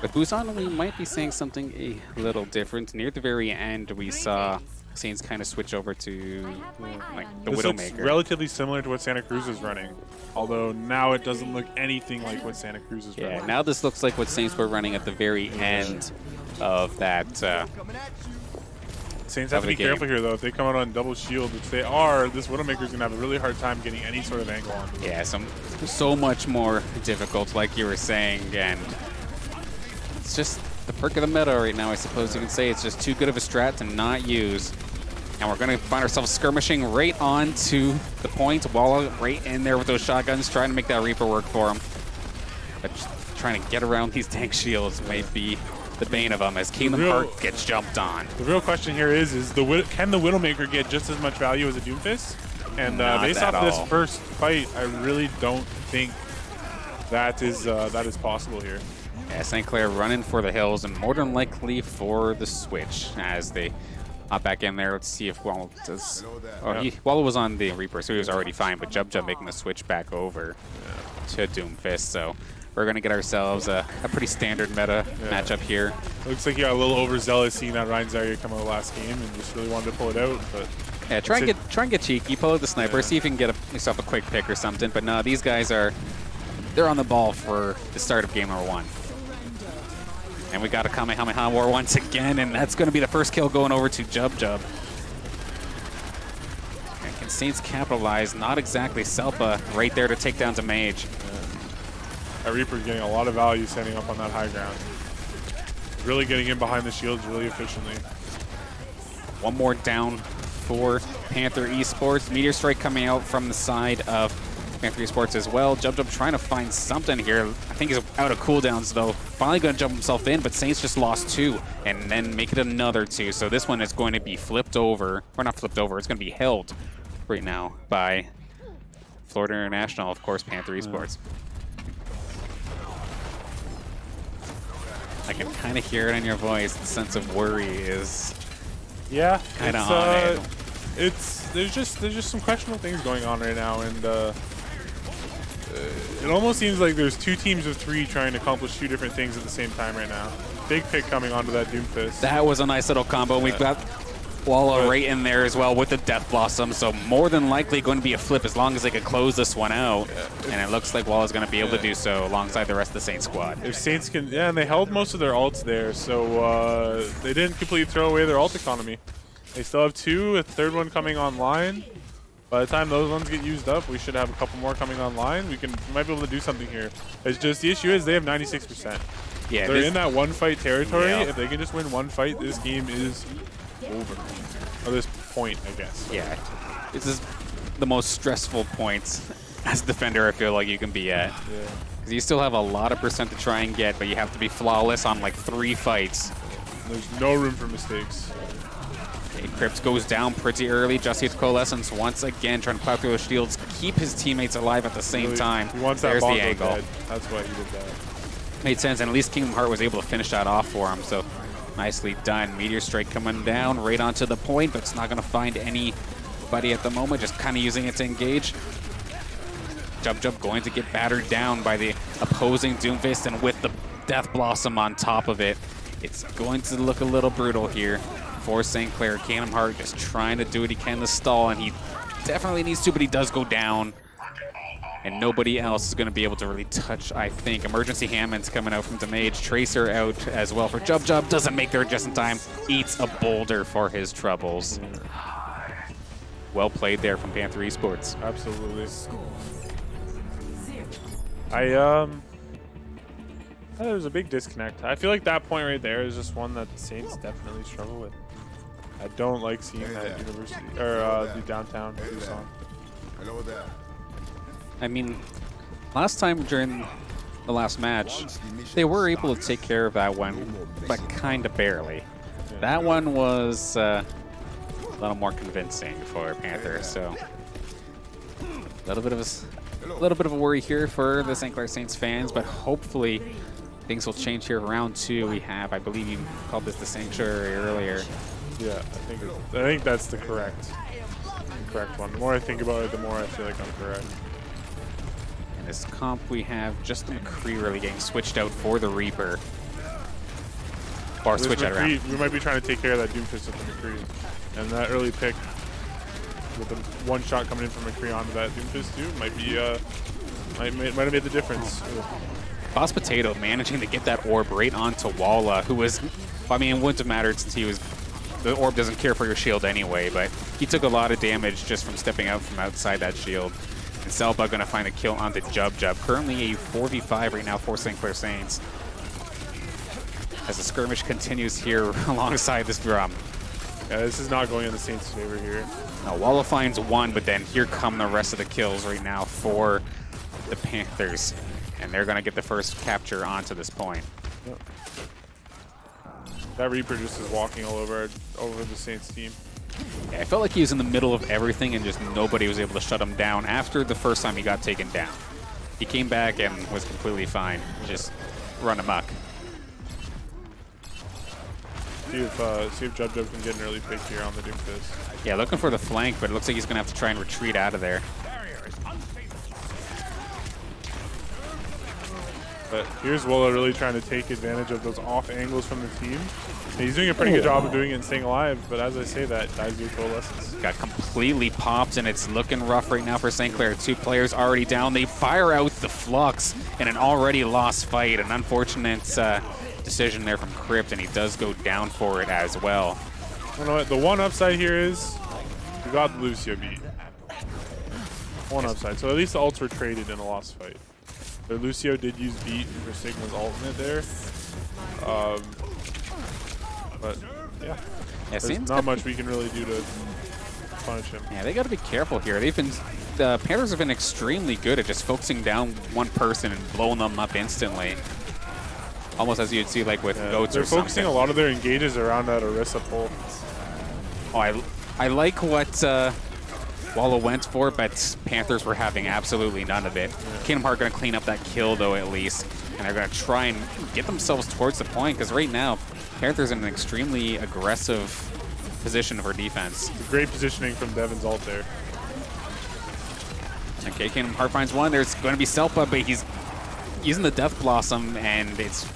With Busan, we might be saying something a little different. Near the very end, we saw Saints kind of switch over to like the This looks Widowmaker. relatively similar to what Santa Cruz is running, although now it doesn't look anything like what Santa Cruz is running. Yeah, now this looks like what Saints were running at the very end of that. Saints have to be careful here, though. If they come out on double shield, which they are, this Widowmaker's going to have a really hard time getting any sort of angle on them. Yeah, so much more difficult, like you were saying, and it's just the perk of the meta right now, I suppose you can say. It's just too good of a strat to not use. And we're going to find ourselves skirmishing right on to the point. Walla right in there with those shotguns, trying to make that Reaper work for him. But just trying to get around these tank shields might be the bane of them as Kingdom Heart gets jumped on. The real question here is can the Widowmaker get just as much value as a Doomfist? And based off this first fight, I really don't think that is possible here. Yeah, St. Clair running for the hills and more than likely for the switch as they hop back in there. Let's see if Walla does. Oh, Walla was on the Reaper, so he was already fine, but Jub making the switch back over to Doomfist. So we're going to get ourselves a pretty standard meta matchup here. Looks like you got a little overzealous seeing that Ryan Zarya come out of the last game and just really wanted to pull it out. But yeah, try and get cheeky, pull out the sniper, see if you can get yourself a quick pick or something. But no, these guys they're on the ball for the start of game number 1. And we got a Kamehameha War once again, and that's going to be the first kill going over to Jub. And can Saints capitalize? Not exactly. Selpa right there to take down to Mage. That Reaper's getting a lot of value setting up on that high ground. Really getting in behind the shields really efficiently. One more down for Panther Esports. Meteor Strike coming out from the side of Panther Esports as well. Jub trying to find something here. I think he's out of cooldowns though. Finally going to jump himself in, but Saints just lost 2 and then make it another 2. So this one is going to be flipped over, or not flipped over, it's going to be held right now by Florida International, of course, Panther Esports. I can kind of hear it in your voice. The sense of worry is kind of on it. There's just some questionable things going on right now, and it almost seems like there's 2 teams of 3 trying to accomplish 2 different things at the same time right now. Big pick coming onto that Doomfist. That was a nice little combo. We've got Walla right in there as well with the Death Blossom, so more than likely going to be a flip as long as they could close this one out. And it looks like Walla's going to be able to do so alongside the rest of the Saints squad. If Saints can, and they held most of their ults there, so they didn't completely throw away their ult economy. They still have 2, a third one coming online. By the time those ones get used up, we should have a couple more coming online. We might be able to do something here. It's just the issue is they have 96%. Yeah, they're in that 1 fight territory. Yeah. If they can just win 1 fight, this game is over. Or this point, I guess. Yeah, this is the most stressful points as a defender I feel like you can be at. Yeah. Because you still have a lot of percent to try and get, but you have to be flawless on like 3 fights. There's no room for mistakes. Okay, Crypt goes down pretty early. Just hits Coalescence once again, trying to plow through those shields, keep his teammates alive at the same time. He wants There's that the angle. Dead. That's why he did that. Made sense, and at least Kingdom Heart was able to finish that off for him, so nicely done. Meteor Strike coming down right onto the point, but it's not going to find anybody at the moment, just kind of using it to engage. Jub going to get battered down by the opposing Doomfist, and with the Death Blossom on top of it, it's going to look a little brutal here for St. Clair. Kingdom Heart just trying to do what he can to stall, and he definitely needs to, but he does go down. And nobody else is going to be able to really touch, I think. Emergency Hammond's coming out from the Mage. Tracer out as well for Jub. Doesn't make there just in time. Eats a boulder for his troubles. Well played there from Panther Esports. Absolutely. There was a big disconnect. I feel like that point right there is just one that the Saints definitely struggle with. I don't like seeing that university or the downtown Tucson. I know that. I mean, last time during the last match, they were able to take care of that one, but kind of barely. Yeah. That one was a little more convincing for Panther, so a little bit of a worry here for the St. Clair Saints fans, but hopefully things will change here. Round 2, we have, I believe you called this the Sanctuary earlier. Yeah, I think that's the correct one. The more I think about it, the more I feel like I'm correct. In this comp, we have just the McCree really getting switched out for the Reaper. Or switch it around. We might be trying to take care of that Doomfist with the McCree. And that early pick with the one shot coming in from McCree onto that Doomfist too might be might have made the difference. Boss Potato managing to get that orb right onto Walla, who was, I mean, it wouldn't have mattered since he was, the orb doesn't care for your shield anyway, but he took a lot of damage just from stepping out from outside that shield. And Selba going to find a kill onto Jub Jub. Currently a 4v5 right now for St. Clair Saints. As the skirmish continues here alongside this drum. Yeah, this is not going in the Saints' favor here. Now, Walla finds one, but then here come the rest of the kills right now for the Panthers. And they're going to get the first capture onto this point. Yep. That Reaper just is walking all over the Saints team. Yeah, I felt like he was in the middle of everything and just nobody was able to shut him down after the first time he got taken down. He came back and was completely fine. Just run amok. See if Jub Jub can get an early pick here on the Doomfist. Yeah, looking for the flank, but it looks like he's going to have to try and retreat out of there. But here's Wola really trying to take advantage of those off angles from the team. And he's doing a pretty good job of doing it and staying alive, but as I say that, dies your coalescence. Got completely popped, and it's looking rough right now for St. Clair. 2 players already down. They fire out the Flux in an already lost fight. An unfortunate decision there from Crypt, and he does go down for it as well. You know what? The one upside here is we got Lucio beat. One upside. So at least the ults were traded in a lost fight. But Lucio did use beat for Sigma's ultimate there. But yeah, there's not much we can really do to punish him. Yeah, they got to be careful here. The Panthers have been extremely good at just focusing down one person and blowing them up instantly. Almost as you'd see like with goats or something. They're focusing a lot of their engages around that Orisa pull. Oh, I like what Walla went for, but Panthers were having absolutely none of it. Yeah. Kingdom Heart going to clean up that kill though at least, and they're going to try and get themselves towards the point because right now Panthers in an extremely aggressive position for defense. Great positioning from Devin's ult there. Okay, Kingdom Heart finds one. There's going to be Selpa, but he's using the Death Blossom, and it's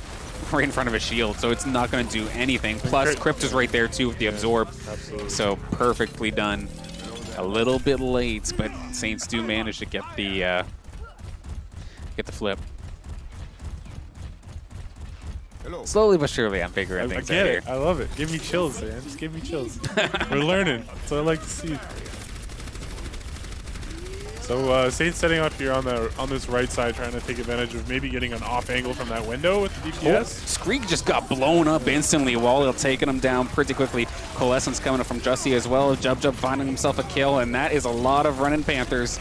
right in front of a shield, so it's not going to do anything. Plus, Crypt is right there too with the Absorb. Absolutely. So perfectly done. A little bit late, but Saints do manage to get the flip. Hello. Slowly but surely, I'm figuring things out here. I love it. Give me chills, man. Just give me chills. We're learning. That's what I like to see. So Saints setting up here on this right side, trying to take advantage of maybe getting an off angle from that window with the DPS. Screek just got blown up instantly. Walla taking him down pretty quickly. Coalescence coming up from Jussie as well. Jub Jub finding himself a kill, and that is a lot of running Panthers.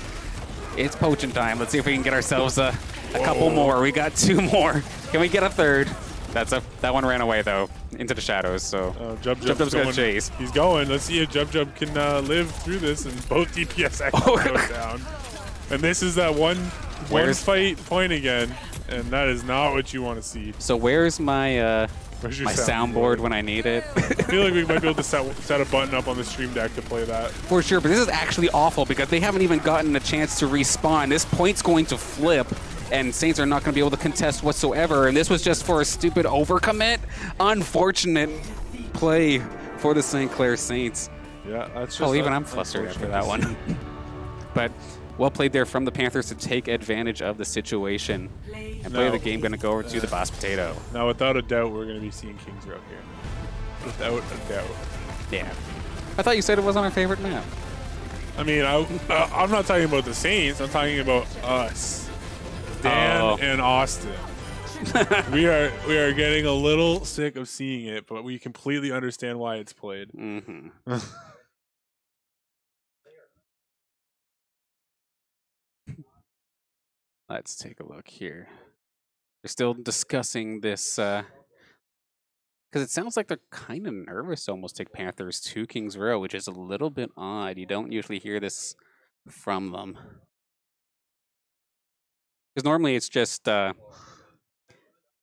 It's poaching time. Let's see if we can get ourselves a couple more. We got 2 more. Can we get a third? That one ran away though into the shadows. So Jub Jub's gonna chase. He's going. Let's see if Jub Jub can live through this, and both DPS actually go down. And this is that one fight point again, and that is not what you want to see. So where's my soundboard when I need it? I feel like we might be able to set a button up on the stream deck to play that. For sure, but this is actually awful because they haven't even gotten a chance to respawn. This point's going to flip, and Saints are not going to be able to contest whatsoever. And this was just for a stupid overcommit. Unfortunate play for the St. Clair Saints. Yeah, that's just even I'm flustered after that one. But well played there from the Panthers to take advantage of the situation and play the game. Going to go over to the Boss Potato. Now, without a doubt, we're going to be seeing Kings Row here. Without a doubt. Yeah. I thought you said it wasn't our favorite map. I mean, I'm not talking about the Saints. I'm talking about us. Dan and Austin. we are getting a little sick of seeing it, but we completely understand why it's played. Mm-hmm. Let's take a look here. They're still discussing this because it sounds like they're kind of nervous to almost take Panthers to Kings Row, which is a little bit odd. You don't usually hear this from them. Because normally it's just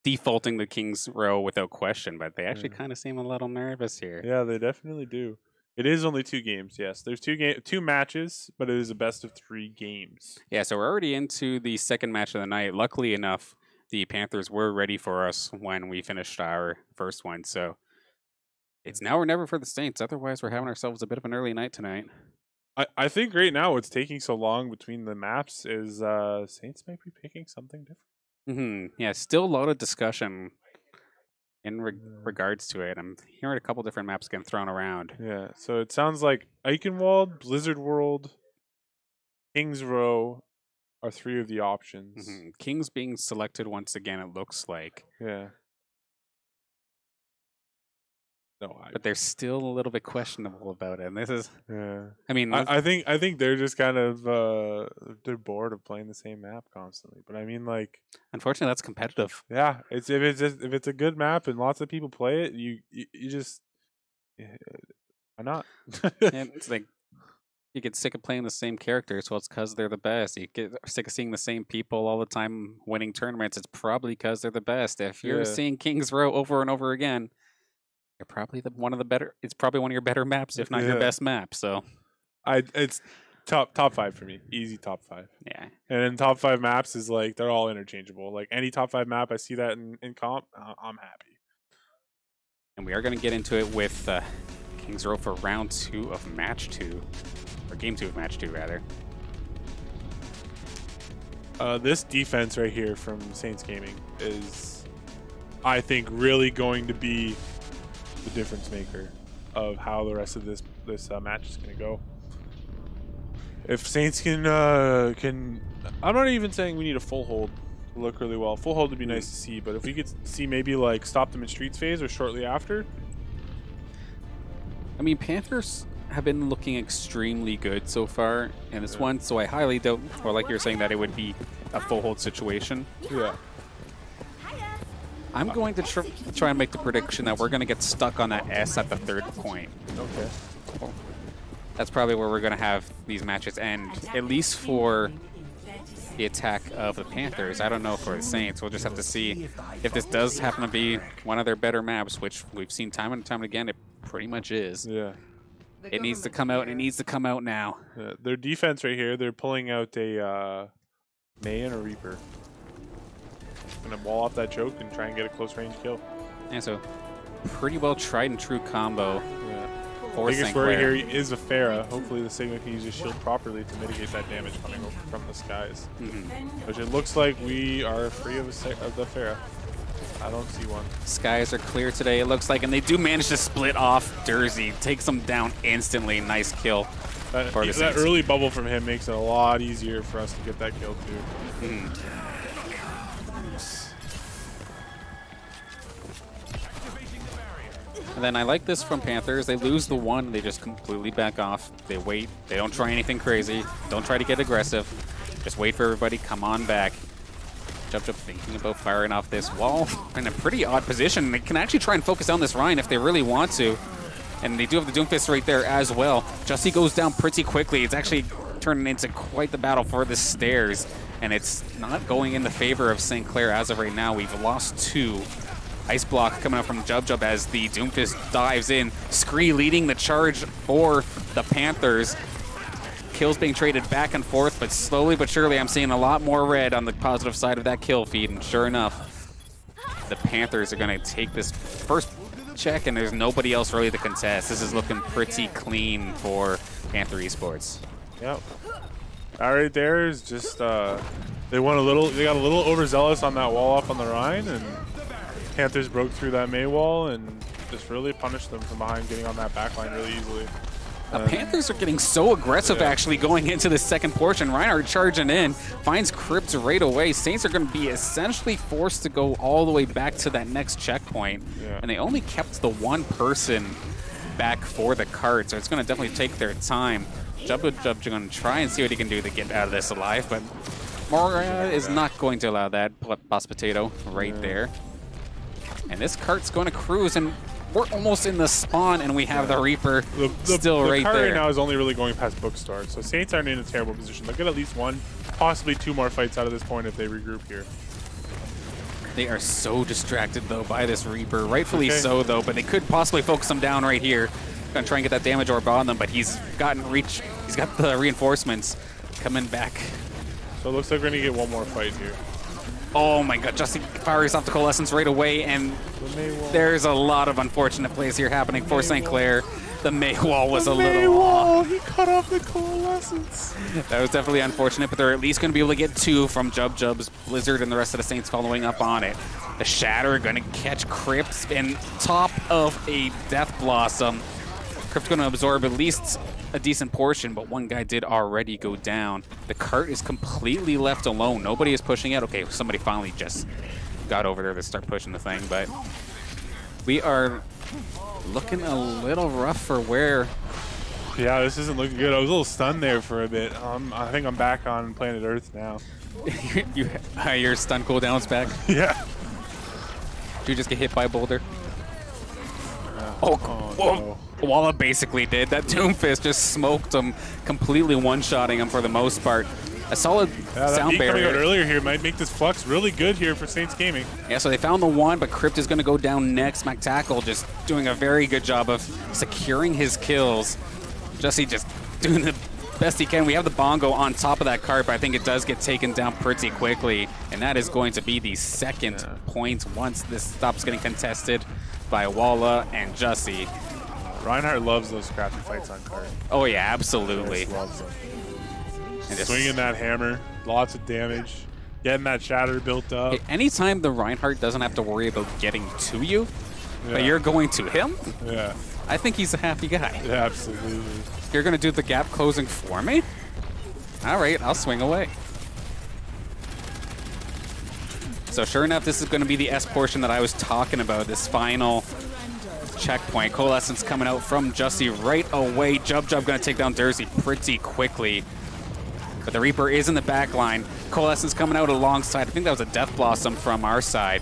defaulting the Kings Row without question, but they actually kind of seem a little nervous here. Yeah, they definitely do. It is only 2 games, yes. There's 2 matches, but it is a best of 3 games. Yeah, so we're already into the second match of the night. Luckily enough, the Panthers were ready for us when we finished our first one. So it's now or never for the Saints. Otherwise, we're having ourselves a bit of an early night tonight. I think right now what's taking so long between the maps is Saints might be picking something different. Yeah, still a lot of discussion in regards to it. I'm hearing a couple different maps getting thrown around. Yeah, so it sounds like Eichenwald, Blizzard World, Kings Row are 3 of the options. Kings being selected once again, it looks like. Yeah. No, but they're still a little bit questionable about it. And this is, yeah. I mean, I think they're just kind of they're bored of playing the same map constantly. But I mean, like, unfortunately, that's competitive. Yeah, if it's a good map and lots of people play it, you just why not? And it's like you get sick of playing the same characters. Well, it's because they're the best. You get sick of seeing the same people all the time winning tournaments. It's probably because they're the best. If you're seeing Kings Row over and over again, you're probably one of the better. It's probably one of your better maps, if not your best map. So, it's top 5 for me. Easy top 5. Yeah. And then top 5 maps is like they're all interchangeable. Like any top 5 map, I see that in comp, I'm happy. And we are going to get into it with Kings Row for round 2 of match 2. Or game 2 of match 2, rather. This defense right here from Saints Gaming is, I think, really going to be the difference maker of how the rest of this match is going to go. If Saints can, I'm not even saying we need a full hold to look really well. Full hold would be nice to see, but if we could see maybe like stop them in streets phase or shortly after. I mean, Panthers have been looking extremely good so far in this one, so I highly doubt, or like you're saying, that it would be a full hold situation. Yeah. I'm going to try and make the prediction that we're going to get stuck on that S at the 3rd point. Okay. That's probably where we're going to have these matches end, at least for the attack of the Panthers. I don't know for the Saints. We'll just have to see if this does happen to be one of their better maps, which we've seen time and time again. It pretty much is. Yeah. It needs to come out, and it needs to come out now. Yeah, their defense right here, they're pulling out a May and a Reaper. Gonna wall off that choke and try and get a close range kill. And so, pretty well tried and true combo. Yeah. For biggest worry here is a Pharah. Hopefully the Sigma can use his shield properly to mitigate that damage coming over from the skies. Which it looks like we are free of the Pharah. I don't see one. Skies are clear today, it looks like, and they do manage to split off Dersey. Takes them down instantly. Nice kill. That early bubble from him makes it a lot easier for us to get that kill too. And then I like this from Panthers. They lose the one, they just completely back off. They wait. They don't try anything crazy. Don't try to get aggressive. Just wait for everybody. Come on back. Jump thinking about firing off this wall in a pretty odd position. They can actually try and focus on this Ryan if they really want to. And they do have the Doomfist right there as well. Justy goes down pretty quickly. It's actually turning into quite the battle for the stairs. And it's not going in the favor of St. Clair as of right now. We've lost 2. Ice block coming up from Jub as the Doomfist dives in. Scree leading the charge for the Panthers. Kills being traded back and forth, but slowly but surely I'm seeing a lot more red on the positive side of that kill feed. And sure enough, the Panthers are going to take this first check, and there's nobody else really to contest. This is looking pretty clean for Panther Esports. Yep. That right there is just they got a little overzealous on that wall off on the Rhine, and Panthers broke through that May wall and just really punished them from behind, getting on that backline really easily. The Panthers are getting so aggressive actually going into the second portion. Reinhardt charging in, finds Crypt right away. Saints are going to be essentially forced to go all the way back to that next checkpoint. And they only kept the one person back for the cart, so it's going to definitely take their time. Jub going to try and see what he can do to get out of this alive, but Mora is not going to allow that. Boss Potato right there. And this cart's going to cruise, and we're almost in the spawn, and we have the Reaper still right there. The cart right now is only really going past Bookstart, so Saints aren't in a terrible position. They'll get at least 1, possibly 2 more fights out of this point if they regroup here. They are so distracted, though, by this Reaper. Rightfully so, though, but they could possibly focus him down right here. Gonna try and get that damage orb on them, but he's gotten reach. He's got the reinforcements coming back. So it looks like we're gonna get 1 more fight here. Oh my god, Justin fires off the Coalescence right away, and there's a lot of unfortunate plays here happening for St. Clair. The Maywall was a little off. He cut off the Coalescence. That was definitely unfortunate, but they're at least going to be able to get 2 from Jub's Blizzard and the rest of the Saints following up on it. The Shatter going to catch Crypt in top of a Death Blossom. Crypt's going to absorb at least a decent portion, but one guy did already go down. The cart is completely left alone. Nobody is pushing it. Okay, somebody finally just got over there to start pushing the thing, but we are looking a little rough for where. Yeah, this isn't looking good. I was a little stunned there for a bit. I think I'm back on planet Earth now. Your stun cooldown's back? Yeah. Did you just get hit by a boulder? Oh no. Walla basically did. That Doomfist just smoked him, completely one-shotting him for the most part. A solid sound barrier. Coming out earlier here might make this Flux really good here for Saints Gaming. Yeah, so they found the one, but Crypt is going to go down next. McTackle just doing a very good job of securing his kills. Jesse just doing the best he can. We have the Bongo on top of that cart, but I think it does get taken down pretty quickly, and that is going to be the second point once this stops getting contested by Walla and Jussie. Reinhardt loves those scrappy fights on cart. Oh yeah, absolutely. Loves them. And swinging that hammer, lots of damage, getting that shatter built up. Anytime the Reinhardt doesn't have to worry about getting to you, but you're going to him, I think he's a happy guy. Yeah, absolutely. You're going to do the gap closing for me? All right, I'll swing away. So sure enough, this is going to be the S portion that I was talking about, this final checkpoint. Coalescence coming out from Jussie right away. Jub going to take down Dersey pretty quickly. But the Reaper is in the back line. Coalescence coming out alongside. I think that was a Death Blossom from our side.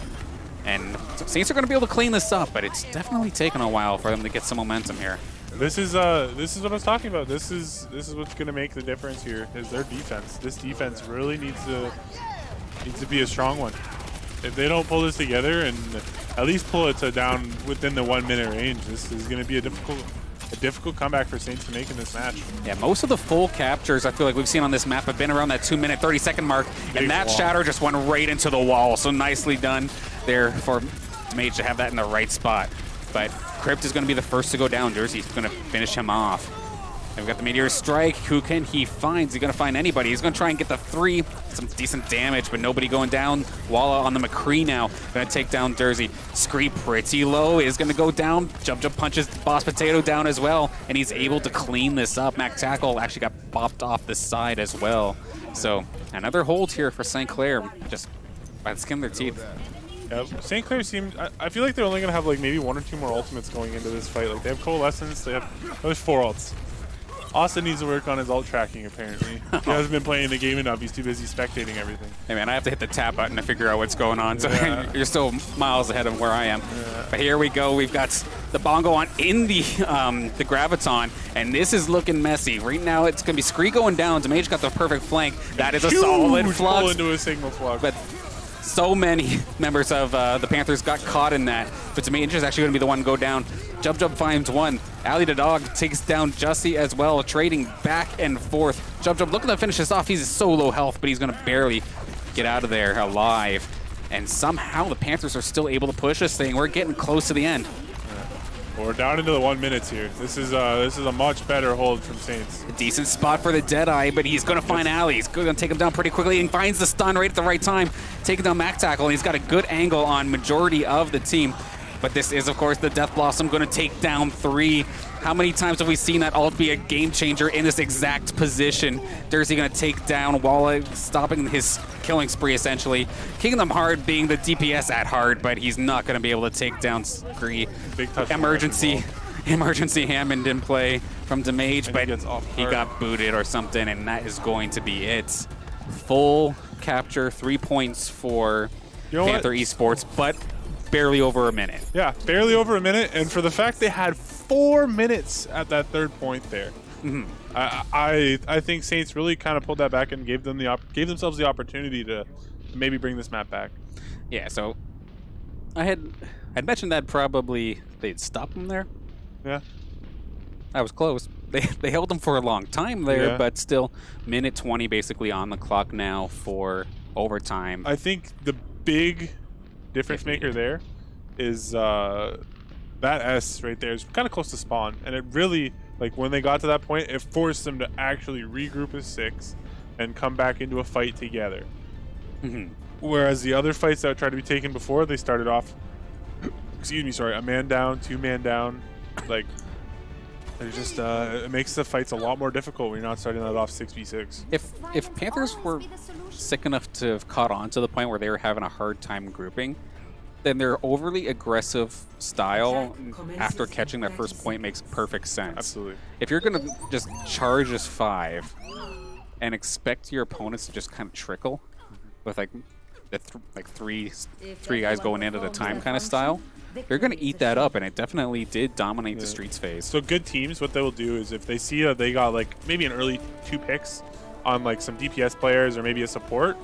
And Saints are going to be able to clean this up, but it's definitely taken a while for them to get some momentum here. This is what I was talking about. This is what's going to make the difference here, is their defense. This defense really needs to be a strong one. If they don't pull this together and at least pull it to down within the 1 minute range, this is going to be a difficult comeback for Saints to make in this match. Yeah, most of the full captures I feel like we've seen on this map have been around that 2 minute, 30-second mark, and that Shatter just went right into the wall. So nicely done there for Mage to have that in the right spot. But Crypt is going to be the first to go down. Jersey's going to finish him off. And we've got the Meteor Strike. Who can he find? Is he going to find anybody? He's going to try and get the 3. Some decent damage, but nobody going down. Walla on the McCree now. Going to take down Dersey. Scree pretty low. Is going to go down. Jub punches Boss Potato down as well. And he's able to clean this up. McTackle actually got bopped off the side as well. So another hold here for St. Clair. Just by the skin of their teeth. Yep. St. Clair seemed. I feel like they're only going to have like maybe 1 or 2 more ultimates going into this fight. Like they have Coalescence. They have. There's 4 ults. Austin needs to work on his ult tracking, apparently. He hasn't been playing the game enough. He's too busy spectating everything. Hey, man, I have to hit the tap button to figure out what's going on. So you're still miles ahead of where I am. Yeah. But here we go. We've got the Bongo on in the Graviton, and this is looking messy. Right now, it's going to be Scree going down. Mage got the perfect flank. That is a solid flux. Pull into a signal flux. But so many members of the Panthers got caught in that. But Mage is actually going to be the one to go down. Jub finds one. Ali the Dog takes down Jussie as well, trading back and forth. Jub looking to finish this off. He's so low health, but he's going to barely get out of there alive. And somehow the Panthers are still able to push this thing. We're getting close to the end. Well, we're down into the 1 minute here. This is a much better hold from Saints. A decent spot for the Deadeye, but he's going to find Ali. He's going to take him down pretty quickly and finds the stun right at the right time, taking down McTackle, and he's got a good angle on majority of the team. But this is, of course, the Death Blossom going to take down 3. How many times have we seen that ult be a game changer in this exact position? Dersey going to take down Walla, stopping his killing spree, essentially. Kingdom Heart being the DPS at heart, but he's not going to be able to take down Scree. Big touch. Emergency Hammond in play from Damage, but he got booted or something, and that is going to be it. Full capture, 3 points for Panther Esports, but barely over a minute. Yeah, barely over a minute, and for the fact they had 4 minutes at that 3rd point there, I think Saints really kind of pulled that back and gave themselves the opportunity to maybe bring this map back. Yeah, so I'd mentioned that probably they'd stop them there. Yeah, I was close. they held them for a long time there, Yeah. but still, minute 20 basically on the clock now for overtime. I think the big difference maker there is that S right there is kind of close to spawn, and it really, like, when they got to that point, it forced them to actually regroup as 6 and come back into a fight together. Whereas the other fights that tried to be taken before, they started off, excuse me, sorry, a man down, 2 man down, like, there's just it makes the fights a lot more difficult when you're not starting that off 6v6. If Panthers were sick enough to have caught on to the point where they were having a hard time grouping, then their overly aggressive style after catching that first point makes perfect sense. Absolutely. If you're going to just charge as 5 and expect your opponents to just kind of trickle with like three guys going in at a time kind of style, they're going to eat that up, and it definitely did dominate the Streets phase. So good teams, what they will do is if they see that they got like maybe an early 2 picks on like some DPS players or maybe a support,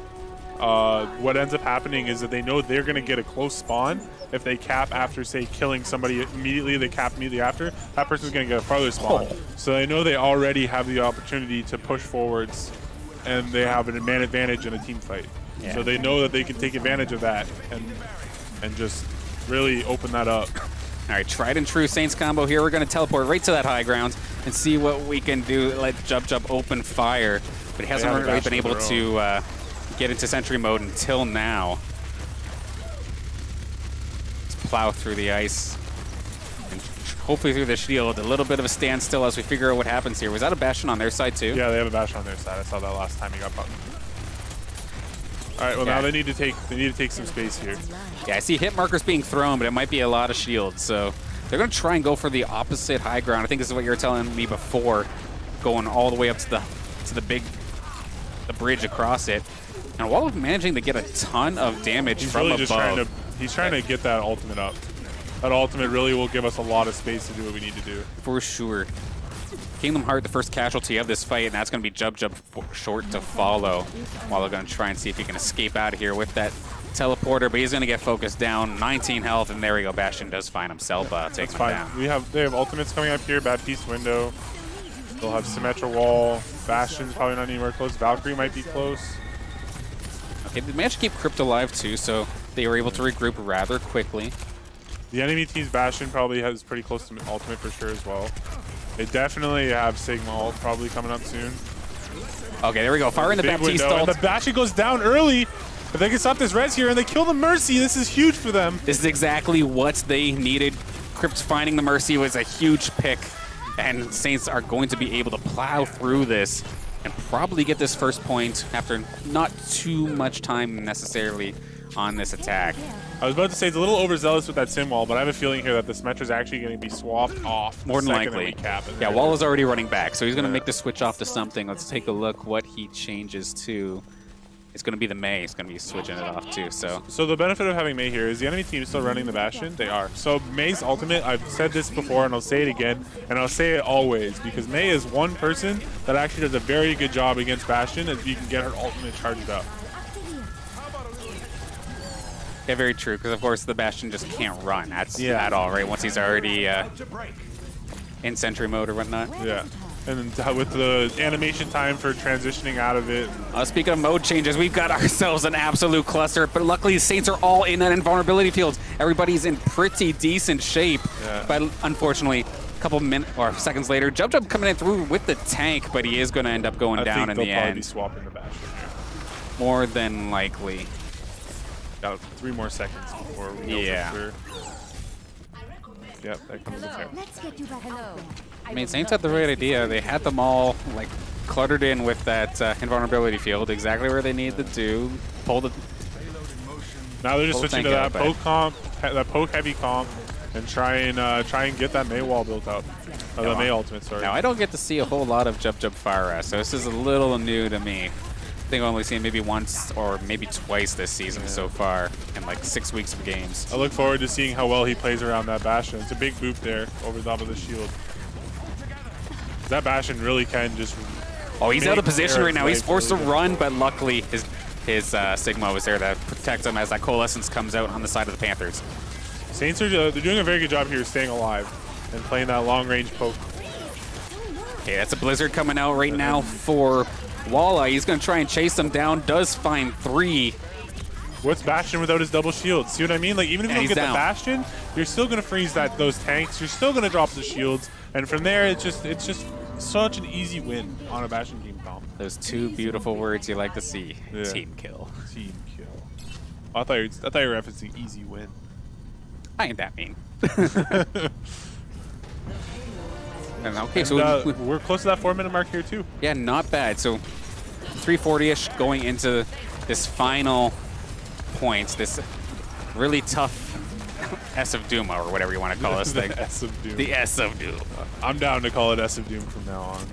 what ends up happening is that they know they're going to get a close spawn. If they cap after, say, killing somebody immediately, they cap immediately after, that person's going to get a farther spawn. So they know they already have the opportunity to push forwards, and they have an advantage in a team fight. Yeah. So they know that they can take advantage of that and just really open that up. All right, tried and true Saints combo here. We're going to teleport right to that high ground and see what we can do. Let Jub open fire, but he hasn't really been able to get into sentry mode until now. Let's plow through the ice and hopefully through the shield. A little bit of a standstill as we figure out what happens here. Was that a Bastion on their side too? Yeah, they have a Bastion on their side. I saw that last time he got bumped. All right, well, now they need to take some space here. Yeah, I see hit markers being thrown, but it might be a lot of shields. So they're going to try and go for the opposite high ground. I think this is what you were telling me before, going all the way up to the bridge across it. And while managing to get a ton of damage from above. He's trying to get that ultimate up. That ultimate really will give us a lot of space to do what we need to do. For sure. Kingdom Heart, the first casualty of this fight, and that's going to be Jub short to follow, while they're going to try and see if he can escape out of here with that teleporter, but he's going to get focused down. 19 health, and there we go. Bastion does find himself taking him down. They have ultimates coming up here. Bad piece window. They'll have Symmetra wall. Bastion's probably not anywhere close. Valkyrie might be close. Okay, they managed to keep Crypt alive too, so they were able to regroup rather quickly. The enemy team's Bastion probably has pretty close to ultimate for sure as well. They definitely have Sigma ult probably coming up soon. Okay, there we go. Firing the Baptiste ult. And the Bastion goes down early. If they can stop this res here and they kill the Mercy, this is huge for them. This is exactly what they needed. Crypt finding the Mercy was a huge pick, and Saints are going to be able to plow through this and probably get this first point after not too much time necessarily on this attack. I was about to say it's a little overzealous with that sim wall, but I have a feeling here that the Symmetra is actually going to be swapped off. More than likely. Yeah, wall is already running back, so he's going to make the switch off to something. Let's take a look what he changes to. It's going to be the Mei. He's going to be switching it off too. So the benefit of having Mei here is the enemy team is still running the Bastion. They are. So Mei's ultimate, I've said this before and I'll say it again, and I'll say it always, because Mei is one person that actually does a very good job against Bastion as you can get her ultimate charged up. yeah, very true, because of course the Bastion just can't run at all, right? Once he's already in sentry mode or whatnot. Yeah. And with the animation time for transitioning out of it. Speaking of mode changes, we've got ourselves an absolute cluster, but luckily the Saints are all in that invulnerability field. Everybody's in pretty decent shape, but unfortunately, a couple minutes or seconds later, Jub coming in through with the tank, but he is going to end up going down in the end. They'll probably be swapping the Bastion here. More than likely. Got 3 more seconds before we know for sure. Yep, that comes the fair. Let's get you back out there. I mean, Saints had the right idea. They had them all like cluttered in with that invulnerability field, exactly where they needed to pull the. Now they're just switching to that poke comp, that poke heavy comp, and try and get that Mei wall built up. The Mei ultimate, sorry. Now I don't get to see a whole lot of Jub Fire, so this is a little new to me. I think I've only seen maybe once or maybe twice this season so far in like 6 weeks of games. I look forward to seeing how well he plays around that Bastion. It's a big boop there over the top of the shield. That Bastion really can just. Oh, he's out of position right now. He's forced to run, but luckily his Sigma was there to protect him as that Coalescence comes out on the side of the Panthers. Saints are they're doing a very good job here staying alive and playing that long range poke. Okay, that's a Blizzard coming out right now for Walla. He's going to try and chase them down. Does find 3. What's Bastion without his double shield? See what I mean? Like, even if you don't get the Bastion, you're still going to freeze those tanks. You're still going to drop the shields. And from there, it's just such an easy win on a Bastion team comp. Those 2 beautiful words you like to see. Yeah. Team kill. Team kill. Oh, I thought you were referencing easy win. I ain't that mean. Okay, so we're close to that 4-minute mark here too. Yeah, not bad. So 340-ish going into this final points, this really tough S of Doom, or whatever you want to call this thing. The S of Doom. The S of Doom. I'm down to call it S of Doom from now on.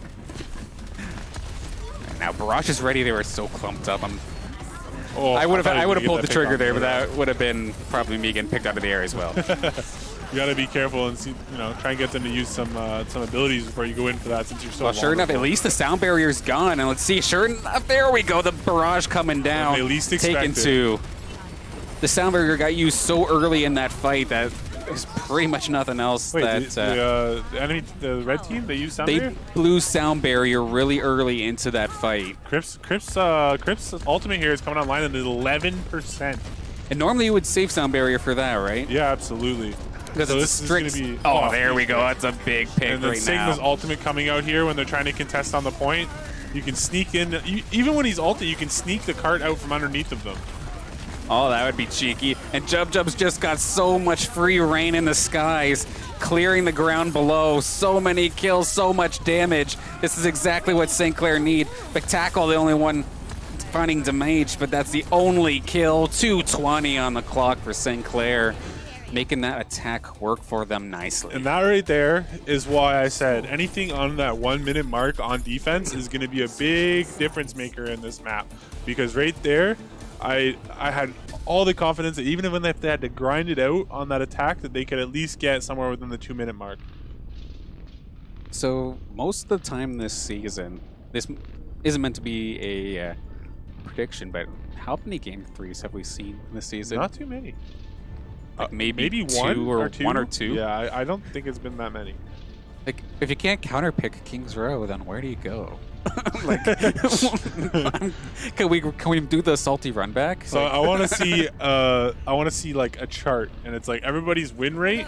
Now Barrage is ready. They were so clumped up. Oh, I would have pulled the trigger there, but that would have been probably me getting picked out of the air as well. You got to be careful and see, try and get them to use some abilities before you go in for that, since you're so. Well, sure enough, at least the sound barrier's gone, and let's see. Sure enough, there we go. The Barrage coming down. They least expected. Taken 2. The sound barrier got used so early in that fight that there's pretty much nothing else. Wait, that the red team, they used sound barrier? They blew sound barrier really early into that fight. Crips' ultimate here is coming online at 11%. And normally you would save sound barrier for that, right? Yeah, absolutely. Because so it's strict. Oh, there we go. That's a big pick and then right Sigma's now. ultimate coming out here when they're trying to contest on the point. You can sneak in. Even when he's ulted, you can sneak the cart out from underneath of them. Oh, that would be cheeky. And Jub's just got so much free reign in the skies, clearing the ground below. So many kills, so much damage. This is exactly what St. Clair need. Spectacle, the only one finding damage, but that's the only kill. 220 on the clock for St. Clair, making that attack work for them nicely. And that right there is why I said anything on that 1-minute mark on defense is going to be a big difference maker in this map. Because right there, I had all the confidence that even when they had to grind it out on that attack, that they could at least get somewhere within the 2-minute mark. So most of the time this season, this isn't meant to be a prediction, but how many Game 3s have we seen this season? Not too many. Like maybe one or two. Yeah, I don't think it's been that many. Like, if you can't counterpick King's Row, then where do you go? Like, can we do the salty run back? So I want to see like a chart, and it's like everybody's win rate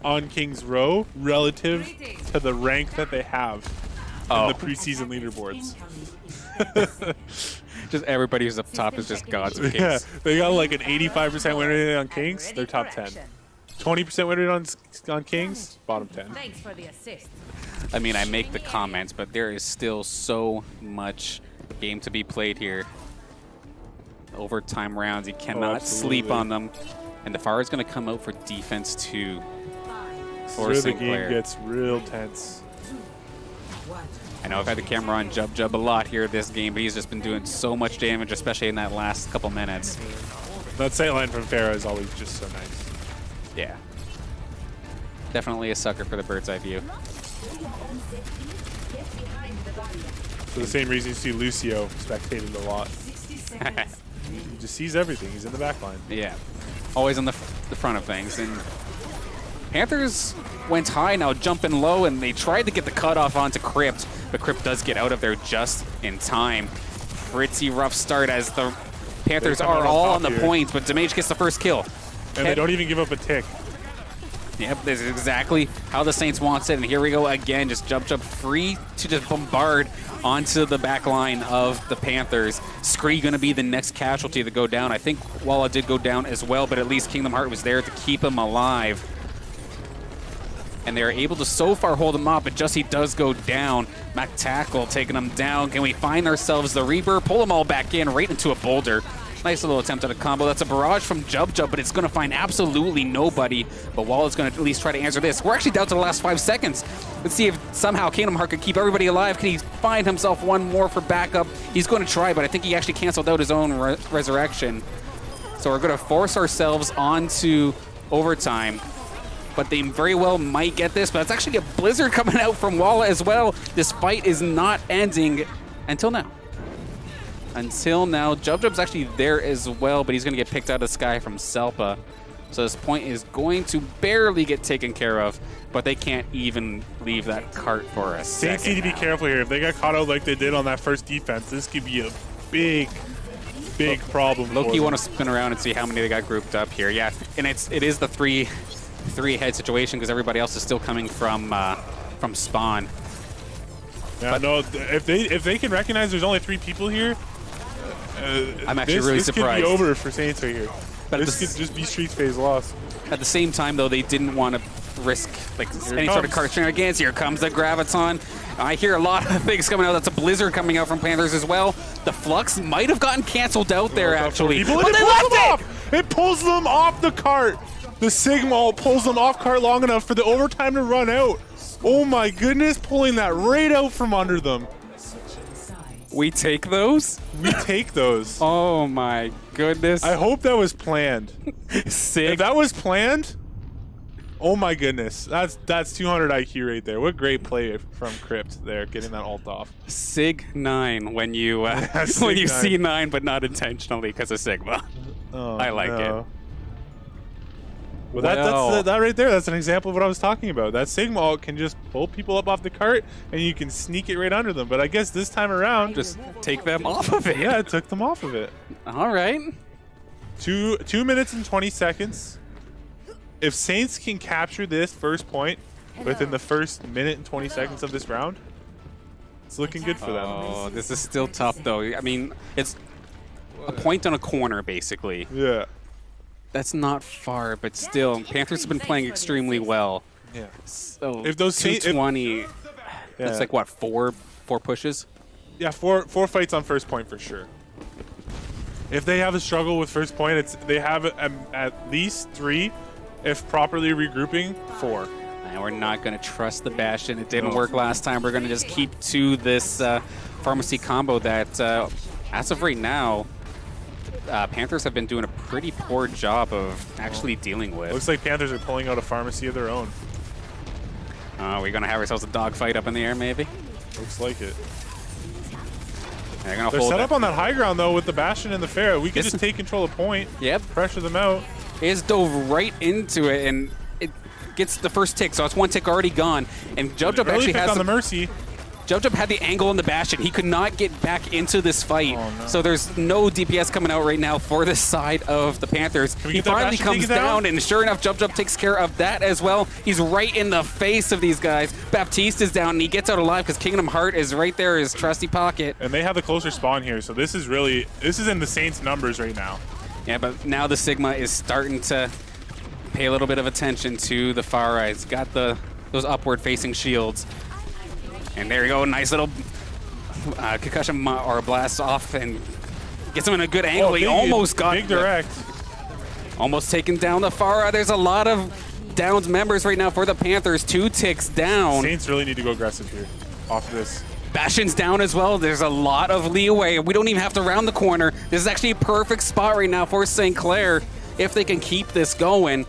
on King's Row relative to the rank that they have in the preseason leaderboards. Just everybody who's up top is just gods of Kings. Yeah, they got like an 85% win rate on Kings. They're top 10. 20% win rate on Kings, bottom 10. Thanks for the assist. I mean, I make the comments, but there is still so much game to be played here. Overtime rounds, you cannot sleep on them. And the Fire is going to come out for defense too. For the game gets real tense. I know I've had the camera on Jub a lot here this game, but he's just been doing so much damage, especially in that last couple minutes. That sight line from Pharah is always just so nice. Yeah. Definitely a sucker for the bird's eye view. For the same reason you see Lucio spectated a lot. He just sees everything. He's in the back line. Yeah. Always on the front of things. And Panthers went high, now jumping low, and they tried to get the cutoff onto Crypt, but Crypt does get out of there just in time. Pretty rough start as the Panthers are all on the points, but Damage gets the first kill. And they don't even give up a tick. Yep, this is exactly how the Saints wants it, and here we go again, just Jub free to just bombard onto the back line of the Panthers. Scree going to be the next casualty to go down. I think Walla did go down as well, but at least Kingdom Heart was there to keep him alive. And they're able to so far hold him up, but just he does go down. Mac Tackle taking him down. Can we find ourselves the Reaper? Pull them all back in, right into a boulder. Nice little attempt at a combo. That's a barrage from Jub, but it's going to find absolutely nobody. But Walla's going to at least try to answer this. We're actually down to the last 5 seconds. Let's see if somehow Kingdom Heart can keep everybody alive. Can he find himself one more for backup? He's going to try, but I think he actually canceled out his own resurrection. So we're going to force ourselves onto overtime. But they very well might get this, but it's actually a Blizzard coming out from Walla as well. This fight is not ending until now. Until now, Jub's actually there as well, but he's going to get picked out of the sky from Selpa. So this point is going to barely get taken care of, but they can't even leave that cart for a second. Saints need to be careful here. If they got caught out like they did on that first defense, this could be a big problem. Loki, you want to spin around and see how many they got grouped up here. Yeah, and it is the three head situation because everybody else is still coming from spawn. Yeah, but no, if they can recognize there's only 3 people here, I'm actually really surprised. This could be over for Saints right here. But this could just be Streets phase loss. At the same time, though, they didn't want to risk like any sort of card shenanigans. Here comes the Graviton. I hear a lot of things coming out. That's a Blizzard coming out from Panthers as well. The Flux might have gotten canceled out there, actually. But they left it! It pulls them off the cart. The Sigma ult pulls them off cart long enough for the overtime to run out. Oh my goodness, pulling that right out from under them. We take those? We take those. Oh my goodness. I hope that was planned. Sick. If that was planned, oh my goodness. That's 200 IQ right there. What great play from Crypt there, getting that ult off. Sig 9 when you when you see 9, but not intentionally because of Sigma. Oh, I like it. Well, that right there, that's an example of what I was talking about. That Sigma ult can just pull people up off the cart, and you can sneak it right under them. But I guess this time around... Just take them off of it. Yeah, it took them off of it. All right. 2 minutes and 20 seconds. If Saints can capture this first point within the first minute and 20 seconds of this round, it's looking good for them. Oh, this is still tough, though. I mean, it's a point on a corner, basically. Yeah. That's not far, but still, Panthers have been playing extremely well. Yeah. So if those 220, that's like what, four pushes? Yeah, four fights on first point for sure. If they have a struggle with first point, they have at least 3. If properly regrouping, 4. And we're not going to trust the Bastion. It didn't work last time. We're going to just keep to this pharmacy combo that, as of right now, Panthers have been doing a pretty poor job of actually dealing with. Looks like Panthers are pulling out a pharmacy of their own. We're going to have ourselves a dogfight up in the air, maybe? Looks like it. They're set up on that high ground, though, with the Bastion and the Pharah. We can just take control of point. Yep. Pressure them out. Is dove right into it, and it gets the first tick, so it's 1 tick already gone. And Jub actually has on the Mercy. Jub had the angle on the Bastion. He could not get back into this fight. Oh, no. So there's no DPS coming out right now for the side of the Panthers. He finally comes down, and sure enough, Jub takes care of that as well. He's right in the face of these guys. Baptiste is down, and he gets out alive because Kingdom Heart is right there, his trusty pocket. And they have the closer spawn here, so this is in the Saints' numbers right now. Yeah, but now the Sigma is starting to pay a little bit of attention to the far right. It's got those upward-facing shields. And there you go, nice little concussion or blast off and gets him in a good angle. He almost got big direct. Almost taken down the Pharah. There's a lot of downs members right now for the Panthers. 2 ticks down. Saints really need to go aggressive here off this. Bastion's down as well. There's a lot of leeway. We don't even have to round the corner. This is actually a perfect spot right now for St. Clair if they can keep this going.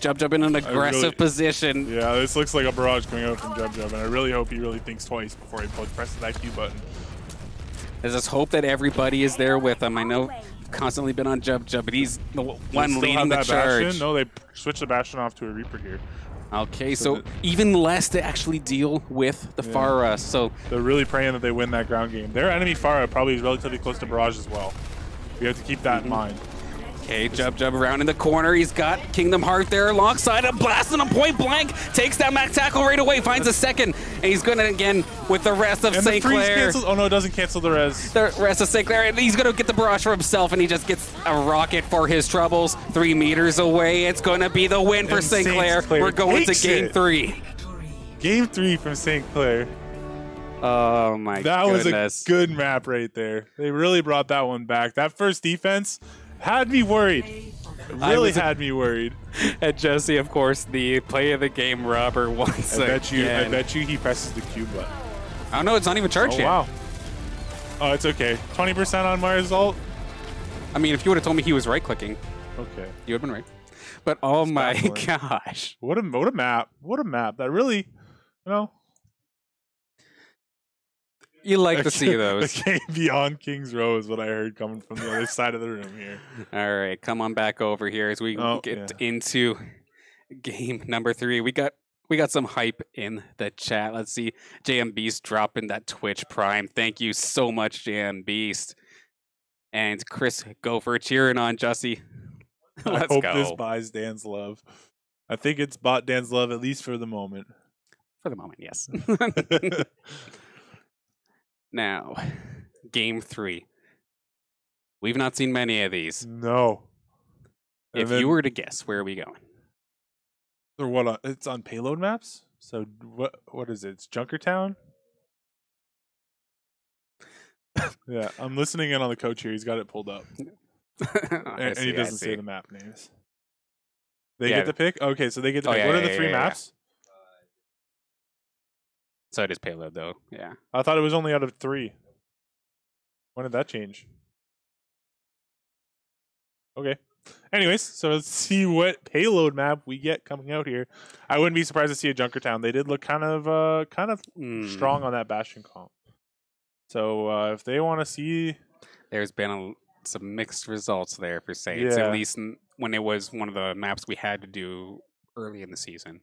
Jub in an aggressive position. Yeah, this looks like a barrage coming out from Jub, and I really hope he really thinks twice before he presses that Q button. There's this hope that everybody is there with him. I know I've constantly been on Jub, but he's the one leading the charge. Bastion? No, they switched the Bastion off to a Reaper here. Okay, so even less to actually deal with the Pharah. So they're really praying that they win that ground game. Their enemy Pharah probably is relatively close to barrage as well. We have to keep that in mind. Okay, Jub around in the corner. He's got Kingdom Heart there alongside him, blasting him point blank. Takes down Mac Tackle right away, finds a second, and he's going to again with the rest of St. Clair. Oh no, it doesn't cancel the res. The rest of St. Clair, and he's going to get the barrage for himself, and he just gets a rocket for his troubles. 3 meters away. It's going to be the win for St. Clair. We're going to game 3. Game 3 from St. Clair. Oh my goodness. That was a good map right there. They really brought that one back. That first defense had me worried. Really had me worried. And Jesse, of course, the play of the game robber once again. I bet you he presses the Q button. I don't know, it's not even charged yet. Wow. Oh, it's okay. 20% on Mario's ult. I mean, if you would have told me he was right-clicking, okay, you would have been right. But oh my gosh. What a map. What a map. That really, you know. You like to see those. The game beyond King's Row is what I heard coming from the other side of the room here. All right, come on back over here as we get into game number 3. We got some hype in the chat. Let's see, JM Beast dropping that Twitch Prime. Thank you so much, JM Beast. And Chris Gopher cheering on Jussie. Let's I hope go. this buys Dan's love. I think it's bought Dan's love, at least for the moment. For the moment, yes. Now, game 3. We've not seen many of these. No. If you were to guess, where are we going? Or what? It's on payload maps. So what is it? It's Junkertown. Yeah, I'm listening in on the coach here. He's got it pulled up, and he doesn't say the map names. They get to pick. Okay, so they get to pick. What are the 3 maps? So it is payload, though. Yeah, I thought it was only out of 3. When did that change? Okay. Anyways, so let's see what payload map we get coming out here. I wouldn't be surprised to see a Junkertown. They did look kind of strong on that Bastion comp. So if they want to see, there's been some mixed results there per se. It's at least when it was one of the maps we had to do early in the season.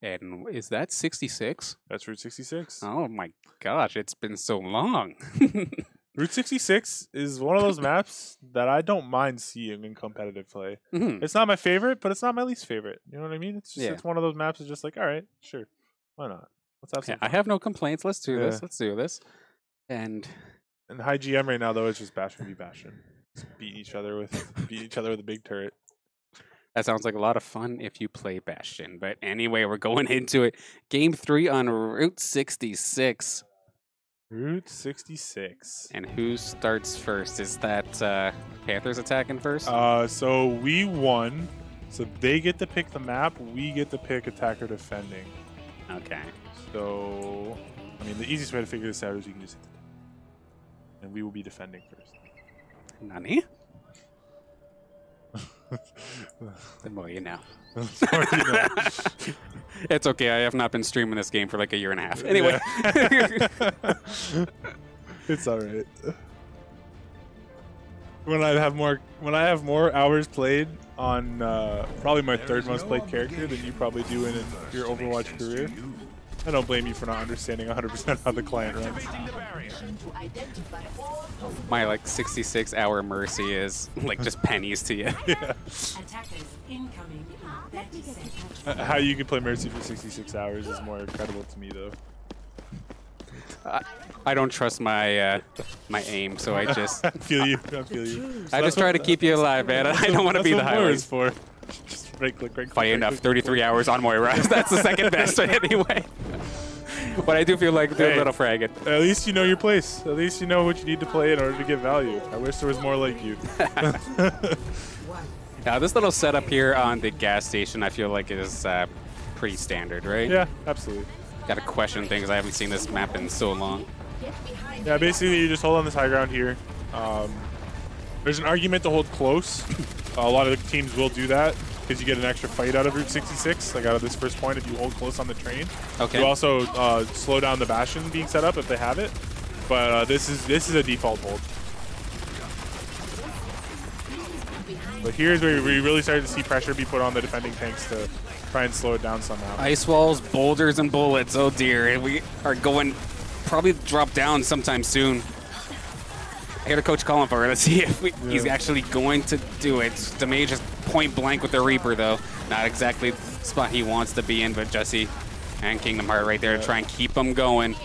And is that 66? That's Route 66. Oh my gosh, it's been so long. Route 66 is one of those maps that I don't mind seeing in competitive play. Mm-hmm. It's not my favorite, but it's not my least favorite. You know what I mean? It's just it's one of those maps that's just like, all right, sure, why not? Let's have some fun. I have no complaints. Let's do this. Let's do this. And high GM right now though is just Bastion v Bastion, just beating each other with a big turret. That sounds like a lot of fun if you play Bastion. But anyway, we're going into it. Game 3 on Route 66. Route 66. And who starts first? Is that Panthers attacking first? So we won. So they get to pick the map. We get to pick attacker defending. Okay. So, I mean, the easiest way to figure this out is you can just hit it. And we will be defending first. Nani? The more you know. It's okay. I have not been streaming this game for like a year and a half. Anyway. It's all right. When I have more hours played on probably my 3rd most played character than you probably do in your Overwatch career, I don't blame you for not understanding 100% how the client runs. My like 66-hour mercy is like just pennies to you. Yeah. How you can play Mercy for 66 hours is more incredible to me, though. I don't trust my my aim, so I just I feel you. I just try to keep you alive, man. I don't want to be the highlights for. Just right click. Funny enough, 33 hours on Moira. That's the second best anyway. But I do feel like they're a little fragging. At least you know your place. At least you know what you need to play in order to get value. I wish there was more like you. Now, this little setup here on the gas station, I feel like is pretty standard, right? Yeah, absolutely. Got to question things. I haven't seen this map in so long. Yeah, basically you just hold on this high ground here. There's an argument to hold close. A lot of the teams will do that because you get an extra fight out of Route 66, like out of this first point if you hold close on the train. Okay. You also slow down the Bastion being set up if they have it. But this is a default hold. But here's where we really started to see pressure be put on the defending tanks to try and slow it down somehow. Ice walls, boulders, and bullets. Oh dear, we are going probably drop down sometime soon. I hear the coach calling for it. Let's see if he's actually going to do it. Damage is point blank with the Reaper, though. Not exactly the spot he wants to be in, but Jussie and Kingdom Heart right there to try and keep him going.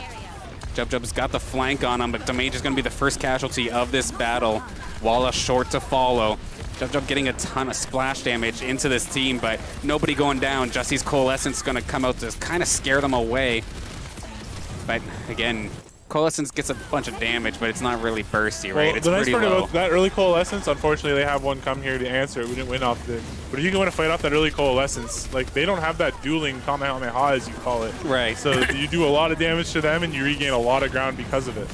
Jub's got the flank on him, but Damage is going to be the first casualty of this battle. Walla short to follow. Jub getting a ton of splash damage into this team, but nobody going down. Jussie's Coalescence is going to come out to kind of scare them away. But again, Coalescence gets a bunch of damage, but it's not really bursty, right? Well, it's the nice pretty part low. about that early Coalescence, unfortunately, they have one come here to answer it. We didn't win off it. But if you can win a fight off that early Coalescence, like, they don't have that dueling Kamehameha, as you call it. Right. So you do a lot of damage to them, and you regain a lot of ground because of it.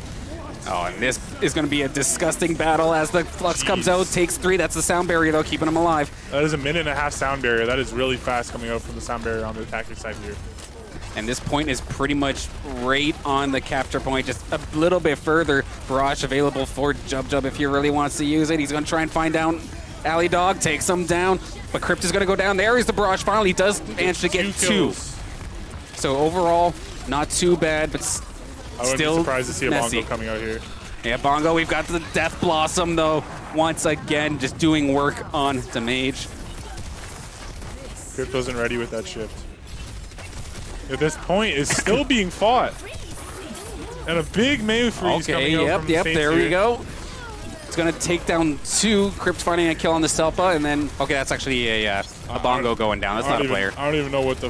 Oh, and this is going to be a disgusting battle as the Flux comes out, takes 3. That's the sound barrier, though, keeping him alive. That is a 1.5-minute sound barrier. That is really fast coming out from the sound barrier on the attacking side here. And this point is pretty much right on the capture point, just a little bit further. Barrage available for Jub if he really wants to use it. He's going to try and find down Alley Dog, takes him down. But Crypt is going to go down. There is the Barrage. Finally, he does manage to get two. So overall, not too bad, but I wouldn't be surprised to see a Bongo coming out here. Yeah, Bongo, we've got the Death Blossom, though. Once again, just doing work on the mage. Crypt wasn't ready with that shift. At this point, is still being fought. And a big Mayu freeze coming out from the Saints there here. we go. It's going to take down two. Crypt finding a kill on the Selpa, and then, okay, that's actually a Bongo going down. That's not a player. I don't even know what the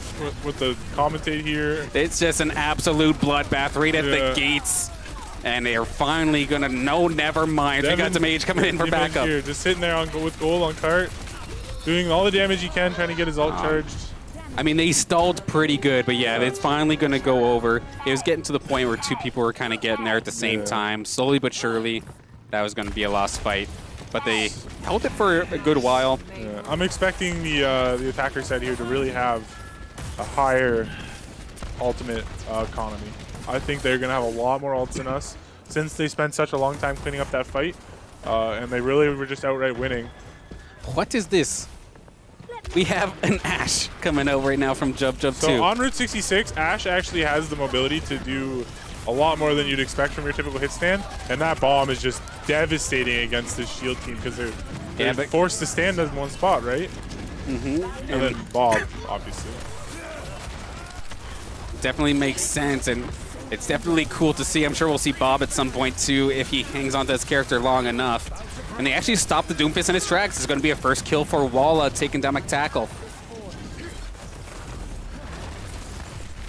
commentate here. It's just an absolute bloodbath right at the gates. And they're finally going to, no, never mind. We got the mage coming in for backup. Here, just sitting there with gold on cart, doing all the damage he can, trying to get his ult charged. I mean, they stalled pretty good, but yeah, it's finally going to go over. It was getting to the point where two people were kind of getting there at the same time. Slowly but surely, that was going to be a lost fight. But they held it for a good while. Yeah. I'm expecting the attacker side here to really have a higher ultimate economy. I think they're going to have a lot more ults than us since they spent such a long time cleaning up that fight. And they really were just outright winning. What is this? We have an Ashe coming out right now from Jub 2. So on Route 66, Ashe actually has the mobility to do a lot more than you'd expect from your typical hit stand. And that bomb is just devastating against this shield team because they're forced to stand in one spot, right? And then Bob, obviously. Definitely makes sense, and it's definitely cool to see. I'm sure we'll see Bob at some point too if he hangs on to his character long enough. And they actually stopped the Doomfist in its tracks. It's going to be a first kill for Walla, taking down McTackle.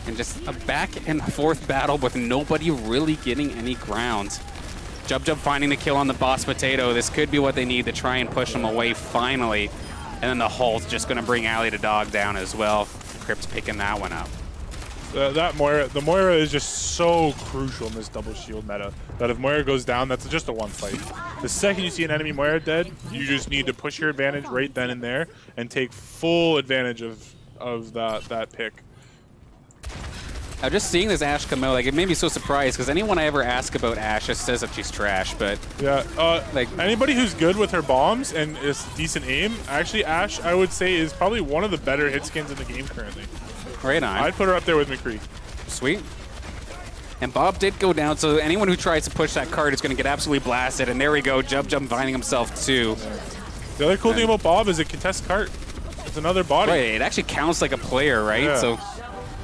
And just a back and forth battle with nobody really getting any ground. Jub finding the kill on the Boss Potato. This could be what they need to try and push him away finally. And then the Hulk's just going to bring Alley the Dog down as well. Crypt's picking that one up. The Moira is just so crucial in this double shield meta that if Moira goes down, that's just a one fight. The second you see an enemy Moira dead, you just need to push your advantage right then and there and take full advantage of that pick. I'm just seeing this Ashe come out, like it made me so surprised because anyone I ever ask about Ashe just says that she's trash, but yeah, like anybody who's good with her bombs and is decent aim, actually Ashe I would say is probably one of the better hit skins in the game currently. Right on. I'd put her up there with McCree. Sweet. And Bob did go down, so anyone who tries to push that card is going to get absolutely blasted. And there we go, Jub finding himself too. Yeah. The other cool thing about Bob is it contests cart. It's another body. Right, it actually counts like a player, right? Yeah. So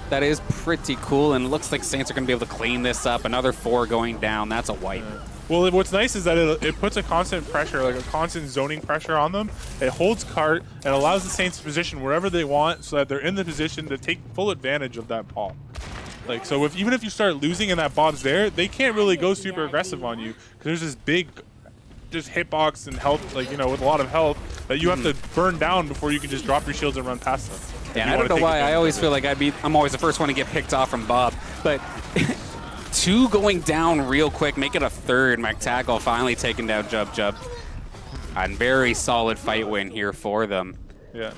that is pretty cool, and it looks like Saints are going to be able to clean this up. Another 4 going down. That's a wipe. Yeah. Well, what's nice is that it puts a constant pressure, like a constant zoning pressure on them. It holds cart and allows the Saints to position wherever they want so that they're in the position to take full advantage of that Bob. Like, so even if you start losing and that Bob's there, they can't really go super aggressive on you because there's this big just hitbox and health, like, you know, with a lot of health that you have to burn down before you can just drop your shields and run past them. Yeah, I don't know why I always feel like I'm always the first one to get picked off from Bob, but 2 going down real quick, make it a 3rd. McTackle finally taking down Jub. And very solid fight win here for them. Yeah.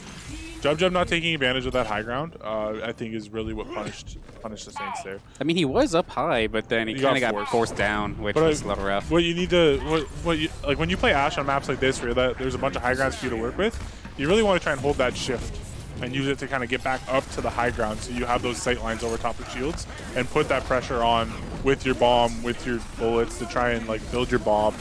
Jub not taking advantage of that high ground, I think is really what punished the Saints there. I mean, he was up high, but then he kind of got forced down, which was a little rough. What you need to, like when you play Ashe on maps like this where there's a bunch of high grounds for you to work with, you really want to try and hold that shift and use it to kind of get back up to the high ground so you have those sight lines over top of shields and put that pressure on with your bomb, with your bullets to try and like build your bomb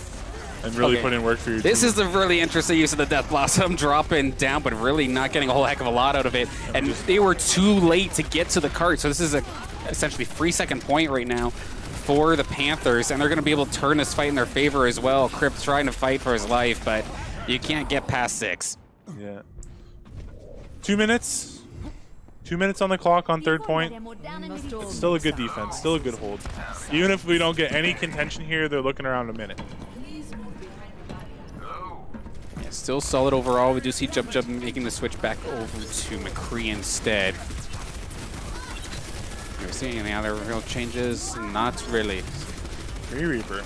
and really put in work for your This is the really interesting use of the Death Blossom, dropping down but really not getting a whole heck of a lot out of it. And they were too late to get to the cart, so this is a essentially 3-second point right now for the Panthers, and they're going to be able to turn this fight in their favor as well. Crypt trying to fight for his life, but you can't get past 6. Yeah. 2 minutes. 2 minutes on the clock on 3rd point. It's still a good defense, still a good hold. Even if we don't get any contention here, they're looking around a minute. Yeah, still solid overall. We do see Jub making the switch back over to McCree instead. Are we seeing any other real changes? Not really. Free Reaper.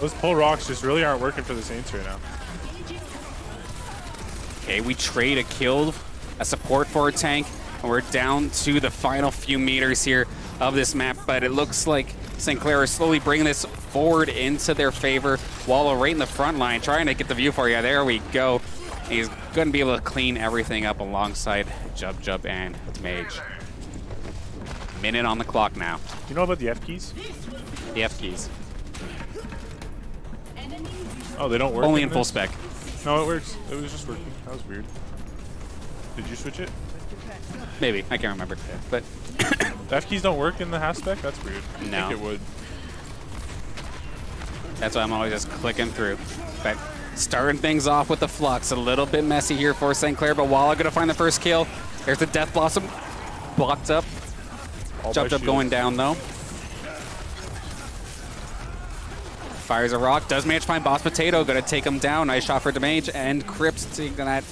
Those pull rocks just really aren't working for the Saints right now. Okay, we trade a kill a support for a tank, and we're down to the final few meters here of this map, but it looks like St. Clair is slowly bringing this forward into their favor. Walla right in the front line, trying to get the view for you. There we go. He's going to be able to clean everything up alongside Jub and Mage. Minute on the clock now. You know about the F keys? The F keys. Oh, they don't work? Only in full spec. No, it works. It was just working. That was weird. Did you switch it? Maybe. I can't remember. But the F keys don't work in the half spec? That's weird. No. I think it would. That's why I'm always just clicking through. But starting things off with the Flux. A little bit messy here for St. Clair, but Walla going to find the first kill. There's the Death Blossom. Blocked up. Jumped up going down, though. Fires a rock. Does manage to find Boss Potato. Going to take him down. Nice shot for Damage. And Crypt taking that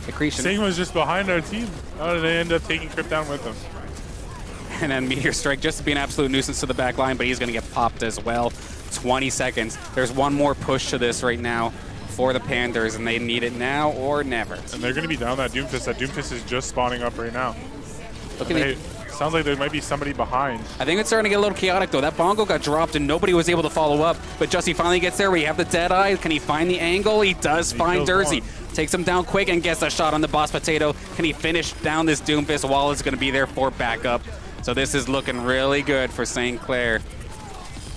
accretion. Sigma's just behind our team. How did they end up taking Crypt down with them? And then Meteor Strike just to be an absolute nuisance to the back line, but he's going to get popped as well. 20 seconds. There's one more push to this right now for the Panthers, and they need it now or never. And they're going to be down that Doomfist. That Doomfist is just spawning up right now. Look at me. Sounds like there might be somebody behind. I think it's starting to get a little chaotic, though. That Bongo got dropped, and nobody was able to follow up. But Justy finally gets there. We have the Deadeye. Can he find the angle? He does find Dersey. Takes him down quick and gets a shot on the Boss Potato. Can he finish down this Doomfist? Walla's going to be there for backup. So this is looking really good for St. Clair.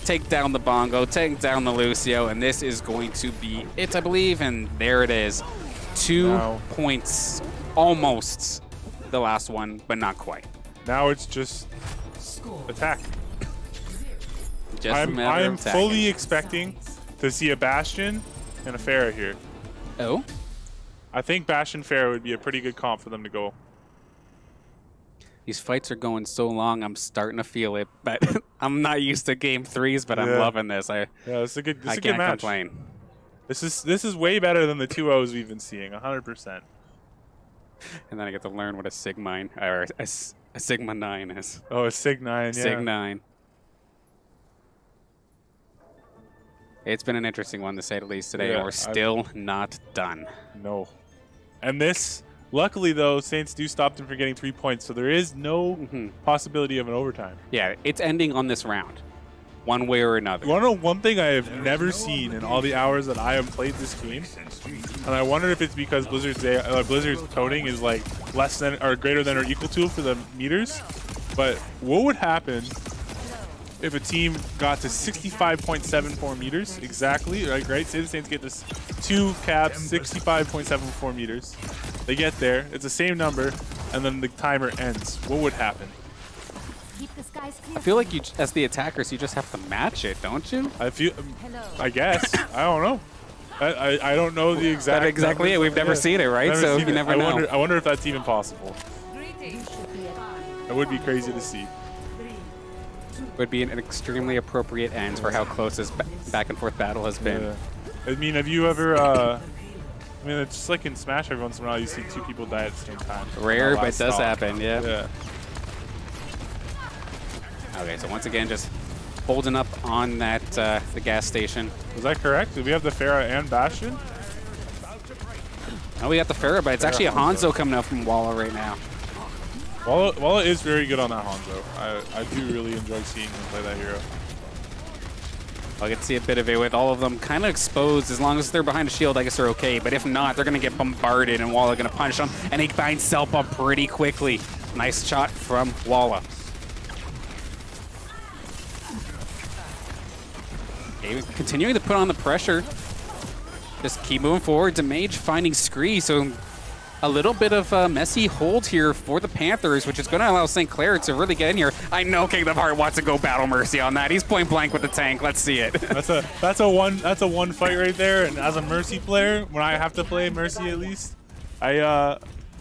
Take down the Bongo, take down the Lucio, and this is going to be it, I believe. And there it is. 2 points. Almost the last one, but not quite. Now it's just attack. Just I'm fully expecting to see a Bastion and a Pharah here. Oh? I think Bastion Pharah would be a pretty good comp for them to go. These fights are going so long, I'm starting to feel it. But I'm not used to game threes, but I'm loving this. It's a good match. I can't complain. This is way better than the 2-0s we've been seeing, 100%. And then I get to learn what a Sigma or a Sigma 9 is. Oh, a Sig 9, yeah. Sig 9. It's been an interesting one, to say the least, today. Yeah, we're still not done. No. And this, luckily, though, Saints do stop them from getting 3 points, so there is no possibility of an overtime. Yeah, it's ending on this round, one way or another. You want to know one thing I have never seen in all the hours that I have played this game? And I wonder if it's because Blizzard's coding is like less than or greater than or equal to for the meters. But what would happen if a team got to 65.74 meters exactly? Right? Say the Saints get this 2 caps, 65.74 meters. They get there, it's the same number, and then the timer ends. What would happen? I feel like you, as the attackers, you just have to match it, don't you? I guess. I don't know. I don't know the exact. That's exactly numbers. It. We've never seen it, right? So you never know. I wonder if that's even possible. It would be crazy to see. Would be an extremely appropriate end for how close this back and forth battle has been. Yeah. I mean, have you ever? I mean, it's just like in Smash. Every once in a while, you see 2 people die at the same time. Rare, but it does happen. Yeah. Yeah. Okay, so once again, just holding up on that the gas station. Was that correct? Did we have the Pharah and Bastion? Oh, we got the Pharah, but it's actually a Hanzo coming out from Walla right now. Walla is very good on that Hanzo. I do really enjoy seeing him play that hero. I get to see a bit of it with all of them kind of exposed. As long as they're behind a shield, I guess they're okay. But if not, they're going to get bombarded, and Walla going to punish them. And he finds Selp up pretty quickly. Nice shot from Walla. Continuing to put on the pressure. Just keep moving forward. Damage finding Scree. So a little bit of a messy hold here for the Panthers, which is going to allow St. Clair to really get in here. I know King of Heart wants to go battle Mercy on that. He's point blank with the tank. Let's see it. That's a one fight right there. And as a Mercy player, when I have to play Mercy at least, I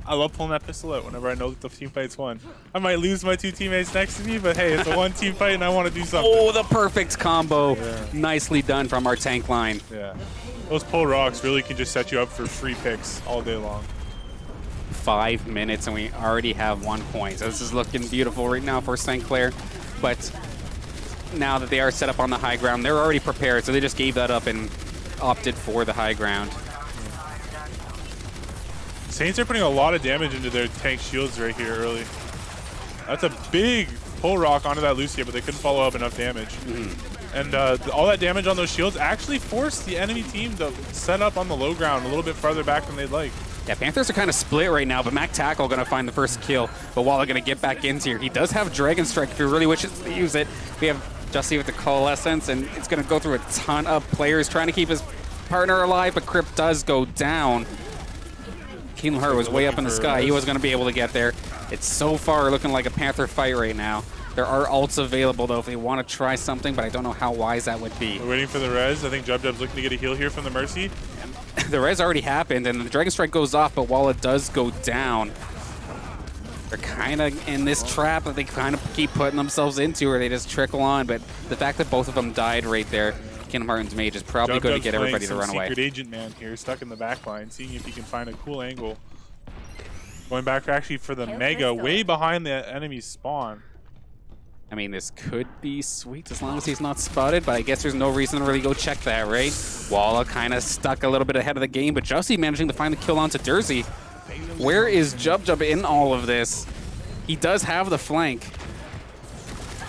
love pulling that pistol out whenever I know that the team fight's won. I might lose my 2 teammates next to me, but hey, it's a 1 team fight and I want to do something. Oh, the perfect combo. Yeah. Nicely done from our tank line. Yeah. Those pull rocks really can just set you up for free picks all day long. 5 minutes and we already have 1 point. So this is looking beautiful right now for St. Clair. But now that they are set up on the high ground, they're already prepared. So they just gave that up and opted for the high ground. Saints are putting a lot of damage into their tank shields right here early. That's a big pull rock onto that Lucia, but they couldn't follow up enough damage. And all that damage on those shields actually forced the enemy team to set up on the low ground a little bit farther back than they'd like. Yeah, Panthers are kind of split right now, but Mac Tackle going to find the first kill. But Walla going to get back into here. He does have Dragon Strike if he really wishes to use it. We have Justy with the Coalescence, and it's going to go through a ton of players trying to keep his partner alive, but Crypt does go down. Kingdom Heart was way up in the sky. He was going to be able to get there. It's so far looking like a Panther fight right now. There are ults available, though, if they want to try something, but I don't know how wise that would be. We're waiting for the res. I think Jub's looking to get a heal here from the Mercy. The res already happened, and the Dragon Strike goes off, but Walla does go down. They're kind of in this trap that they kind of keep putting themselves into, where they just trickle on, but the fact that both of them died right there, Kingdom Hearts Mage is probably going to get everybody to run away. Secret Agent Man here, stuck in the back line, seeing if he can find a cool angle. Going back actually for the Mega, way behind the enemy's spawn. I mean, this could be sweet as long as he's not spotted, but I guess there's no reason to really go check that, right? Walla kind of stuck a little bit ahead of the game, but Justy managing to find the kill onto Dersey. Where is Jub in all of this? He does have the flank.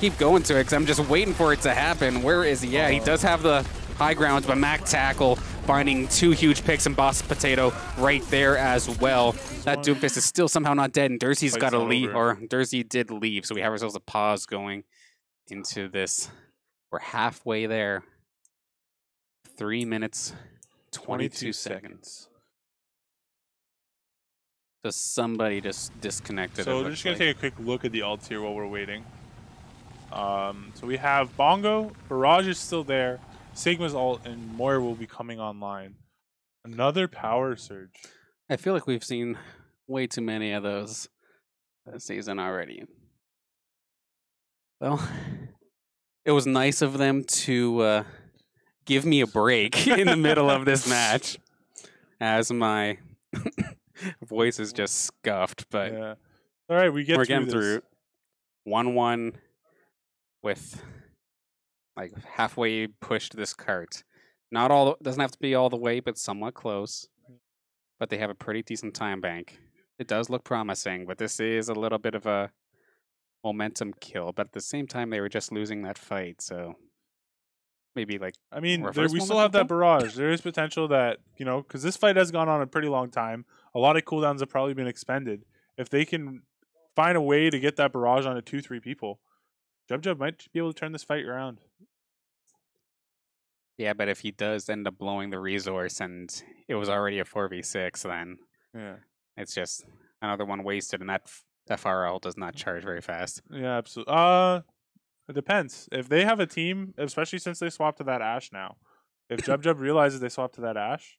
Keep going to it, because I'm just waiting for it to happen. Where is he? Yeah, he does have the high ground, but Mac Tackle finding 2 huge picks and Boss Potato right there as well. That Doomfist is still somehow not dead, and Dersey's got to leave, or Dersey did leave, so we have ourselves a pause going into this. We're halfway there. 3 minutes, 22 seconds. So somebody just disconnected. So we're just going to take a quick look at the ults here while we're waiting. So we have Bongo, Barrage is still there, Sigma's ult, and Moira will be coming online. Another power surge. I feel like we've seen way too many of those this season already. Well, it was nice of them to give me a break in the middle of this match, as my voice is just scuffed. But yeah. All right, we're getting through 1-1 with like halfway pushed this cart. Not all, doesn't have to be all the way, but somewhat close. But they have a pretty decent time bank. It does look promising, but this is a little bit of a momentum kill. But at the same time, they were just losing that fight, so maybe like. I mean, we still have that barrage. There is potential that, you know, because this fight has gone on a pretty long time. A lot of cooldowns have probably been expended. If they can find a way to get that barrage onto 2-3 people, Jub might be able to turn this fight around. Yeah, but if he does end up blowing the resource and it was already a 4v6, then yeah, it's just another one wasted, and that FRL does not charge very fast. Yeah, absolutely. It depends. If they have a team, especially since they swapped to that Ashe now, if Jub realizes they swapped to that Ashe,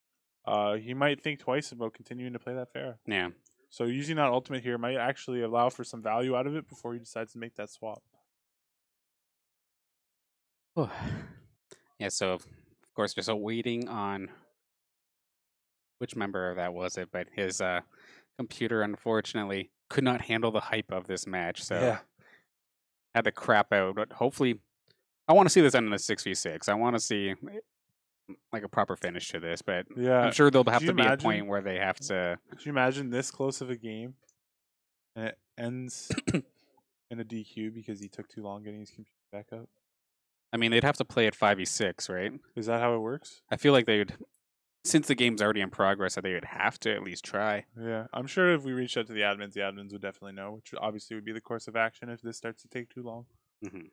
he might think twice about continuing to play that fair. Yeah. So using that ultimate here might actually allow for some value out of it before he decides to make that swap. Yeah, so of course just waiting on which member of that was it, but his computer unfortunately could not handle the hype of this match, so yeah, had to crap out. But hopefully, I want to see this end in a 6v6. I want to see like a proper finish to this, but yeah, I'm sure there'll have to be a point where they have to. Could you imagine this close of a game and it ends in a DQ because he took too long getting his computer back up? I mean, they'd have to play at 5v6, right? Is that how it works? I feel like they would, since the game's already in progress, that they would have to at least try. Yeah, I'm sure if we reached out to the admins would definitely know, which obviously would be the course of action if this starts to take too long. Mm-hmm.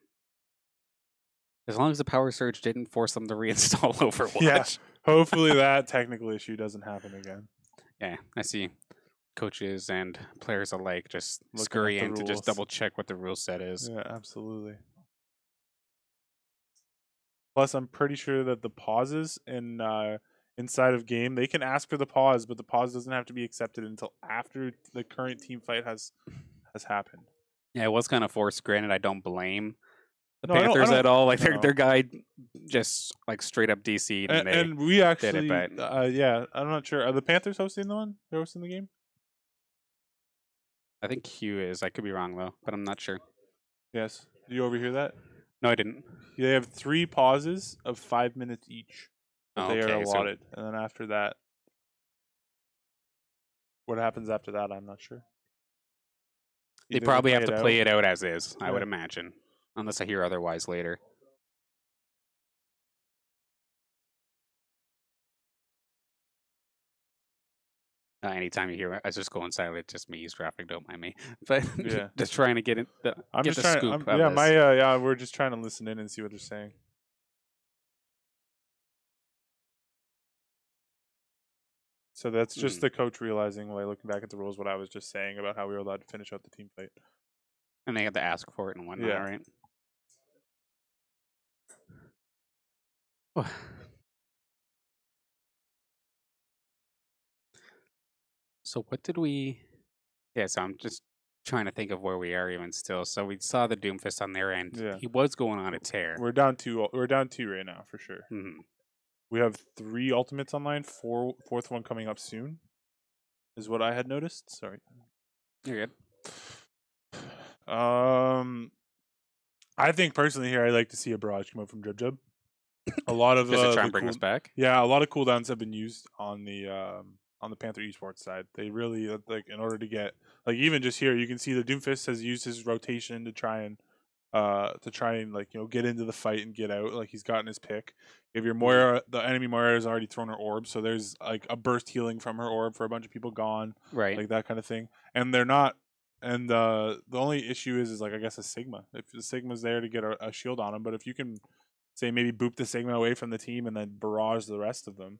As long as the power surge didn't force them to reinstall Overwatch. Yeah, hopefully that technical issue doesn't happen again. Yeah, I see coaches and players alike just scurrying to just double check what the rule set is. Yeah, absolutely. Plus, I'm pretty sure that the pauses in inside of game, they can ask for the pause, but the pause doesn't have to be accepted until after the current team fight has happened. Yeah, it was kind of forced. Granted, I don't blame the Panthers at all. Like their guy just like straight up DC'd, and we actually did it, but yeah, I'm not sure. Are the Panthers hosting the one? They're hosting the game? I think Q is. I could be wrong though, but I'm not sure. Yes. Do you overhear that? No, I didn't. They have 3 pauses of 5 minutes each. They are allotted, so and then after that, what happens after that, I'm not sure. They probably have to play it out as is, I would imagine, unless I hear otherwise later. Anytime you hear, I just go inside. It's just me. Use traffic. Don't mind me. But just trying to get in. I'm get just the trying. scoop of this. We're just trying to listen in and see what they're saying. So that's just the coach realizing, like, looking back at the rules, what I was just saying about how we were allowed to finish out the team fight. And they had to ask for it and whatnot, right? So what did we... Yeah, so I'm just trying to think of where we are even still. So we saw the Doomfist on their end. Yeah. He was going on a tear. We're down 2 right now, for sure. Mm-hmm. We have 3 ultimates online, fourth one coming up soon, is what I had noticed. Sorry. You're good. I think personally here, I'd like to see a barrage come up from Jub. A lot of just to try and bring us back. Yeah, a lot of cooldowns have been used on the Panther Esports side. They really in order to get even just here, you can see the Doomfist has used his rotation to try and get into the fight and get out. Like, he's gotten his pick. If your Moira, the enemy Moira has already thrown her orb, so there's like a burst healing from her orb for a bunch of people gone, right? Like that kind of thing. And they're not. And the only issue is like, I guess, a Sigma. If the Sigma's there to get a shield on him, but if you can say maybe boop the Sigma away from the team and then barrage the rest of them,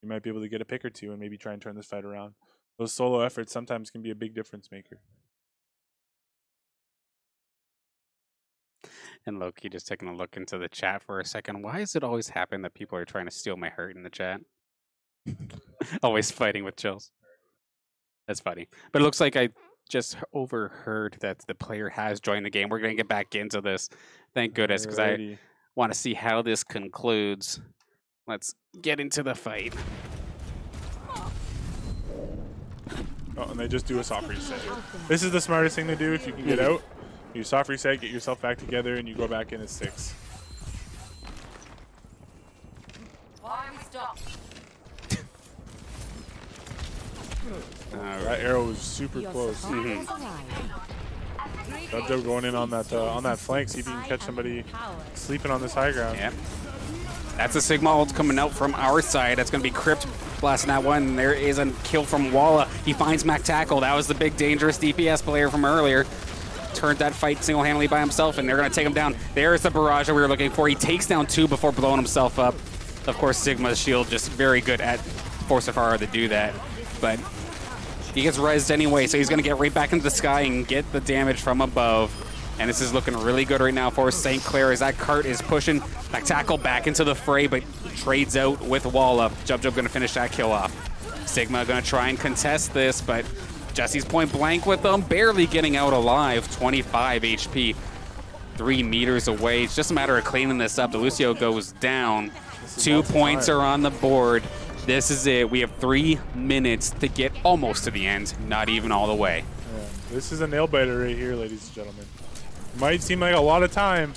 you might be able to get a pick or two and maybe try and turn this fight around. Those solo efforts sometimes can be a big difference maker. And Loki just taking a look into the chat for a second. Why does it always happen that people are trying to steal my heart in the chat? Always fighting with chills. That's funny. But it looks like I just overheard that the player has joined the game. We're going to get back into this. Thank goodness, because I want to see how this concludes. Let's get into the fight. Oh, and they just do a soft reset here. This is the smartest thing to do if you can get out. You soft reset, get yourself back together, and you go back in as 6. That arrow was super close. Jub going in on that flank, see if you can catch somebody sleeping on this high ground. Yeah. That's a Sigma ult coming out from our side. That's going to be Crypt blasting that one. There is a kill from Walla. He finds Mac Tackle. That was the big dangerous DPS player from earlier. Turned that fight single-handedly by himself, and they're going to take him down. There's the barrage that we were looking for. He takes down 2 before blowing himself up. Of course, Sigma's shield just very good at Force of Horror to do that. But he gets rezzed anyway, so he's going to get right back into the sky and get the damage from above. And this is looking really good right now for St. Clair as that cart is pushing Mac Tackle back into the fray, but trades out with Walla. Jub going to finish that kill off. Sigma going to try and contest this, but Jesse's point blank with them, barely getting out alive. 25 HP, 3 meters away. It's just a matter of cleaning this up. Delucio goes down. 2 points are on the board. This is it. We have 3 minutes to get almost to the end, not even all the way. Yeah, this is a nail biter right here, ladies and gentlemen. Might seem like a lot of time,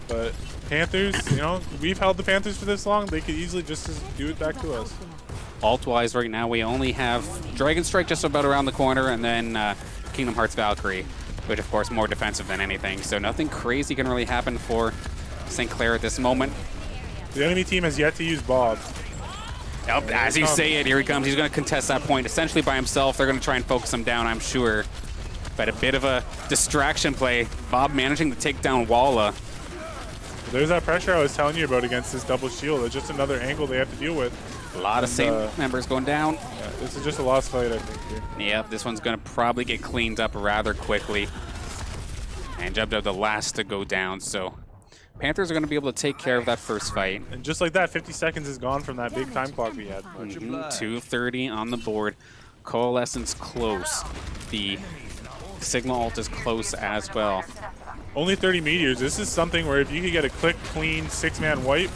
but Panthers, we've held the Panthers for this long. They could easily just do it back to us. Alt-wise right now, we only have Dragon Strike just about around the corner, and then Kingdom Hearts Valkyrie, which of course more defensive than anything. So nothing crazy can really happen for St. Clair at this moment. The enemy team has yet to use Bob. Yep, as you say it, here he comes. He's going to contest that point essentially by himself. They're going to try and focus him down, I'm sure. But a bit of a distraction play. Bob managing to take down Walla. There's that pressure I was telling you about against this double shield. It's just another angle they have to deal with. A lot of same members going down. Yeah, this is just a lost fight, I think, here. Yeah, this one's going to probably get cleaned up rather quickly. And Jub the last to go down, so Panthers are going to be able to take care of that first fight. And just like that, 50 seconds is gone from that big time clock we had. 2:30 on the board. Coalescence close. The Sigma ult is close as well. Only 30 meteors. This is something where if you could get a quick, clean 6-man wipe,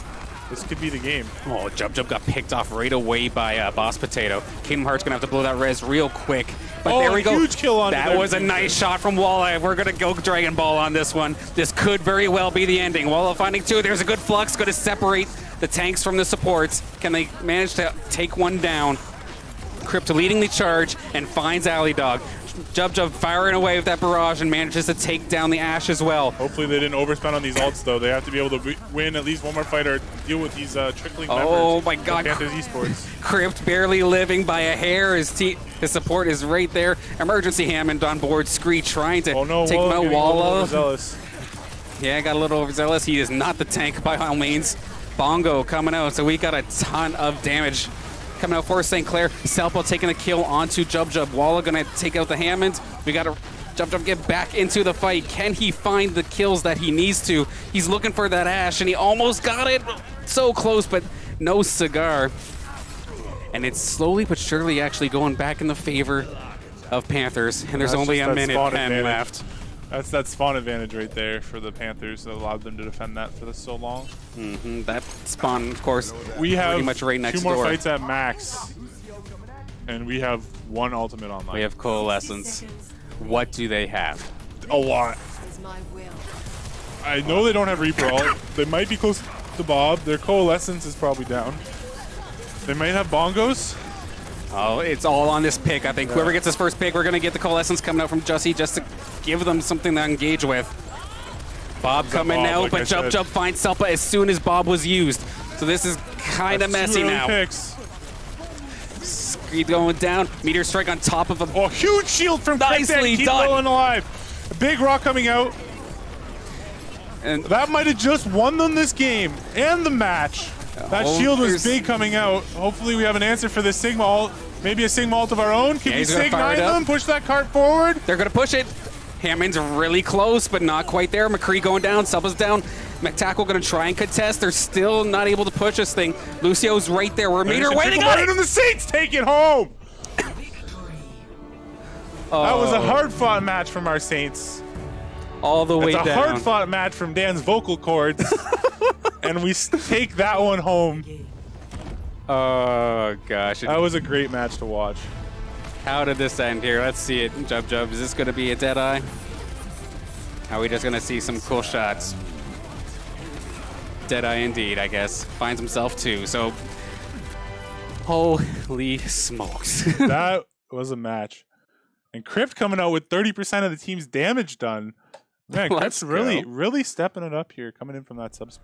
this could be the game. Oh, Jub got picked off right away by Boss Potato. Kingdom Hearts going to have to blow that res real quick. But there we go. Huge kill on that was a nice shot from Walla. We're going to go Dragon Ball on this one. This could very well be the ending. Walla finding 2. There's a good flux. Going to separate the tanks from the supports. Can they manage to take one down? Crypt leading the charge and finds Alley Dog. Jub firing away with that barrage and manages to take down the Ashe as well. Hopefully they didn't overspend on these ults, though. They have to be able to win at least one more fight or deal with these trickling members. Oh my god. Panthers Esports. Crypt barely living by a hair. His support is right there. Emergency Hammond on board. Scree trying to take him out. Walla. Yeah, got a little overzealous. He is not the tank by all means. Bongo coming out, so we got a ton of damage coming out for St. Clair. Selpo taking a kill onto Jub. Walla gonna take out the Hammond. We gotta Jub get back into the fight. Can he find the kills that he needs to? He's looking for that Ashe, and he almost got it. So close, but no cigar. And it's slowly but surely actually going back in the favor of Panthers, and there's only a minute 10 left. That's that spawn advantage right there for the Panthers that allowed them to defend that for so long. That spawn, of course, we have pretty much right next door. 2 more door. fights at max, and we have 1 ultimate online. We have Coalescence. What do they have? A lot. I know they don't have Reaper ult. They might be close to Bob. Their Coalescence is probably down. They might have Bongos. Oh, it's all on this pick, I think. Yeah. Whoever gets this first pick, we're going to get the Coalescence coming out from Jussie just to give them something to engage with. Bob coming out, but Jub finds Selpa as soon as Bob was used. So this is kind of messy now. Screed going down. Meteor Strike on top of him. Oh, huge shield from Nicely Keep done. Going alive. A big rock coming out. And that might have just won them this game and the match. That shield was big coming out. Hopefully we have an answer for this Sigma ult. Maybe a Sigma ult of our own. Can we Sigma them? Push that cart forward. They're going to push it. Hammond's really close, but not quite there. McCree going down. Selpa's down. McTackle going to try and contest. They're still not able to push this thing. Lucio's right there. We're Meteor waiting on it. And the Saints take it home. That was a hard-fought match from our Saints. All the way down. It's a hard-fought match from Dan's vocal cords. And we take that one home. Oh, gosh. That was a great match to watch. How did this end here? Let's see it. Jub, is this going to be a Deadeye? Are we just going to see some cool shots? Deadeye indeed, I guess. Finds himself too. So, holy smokes. That was a match. And Crypt coming out with 30% of the team's damage done. Man, Crypt's really stepping it up here, coming in from that sub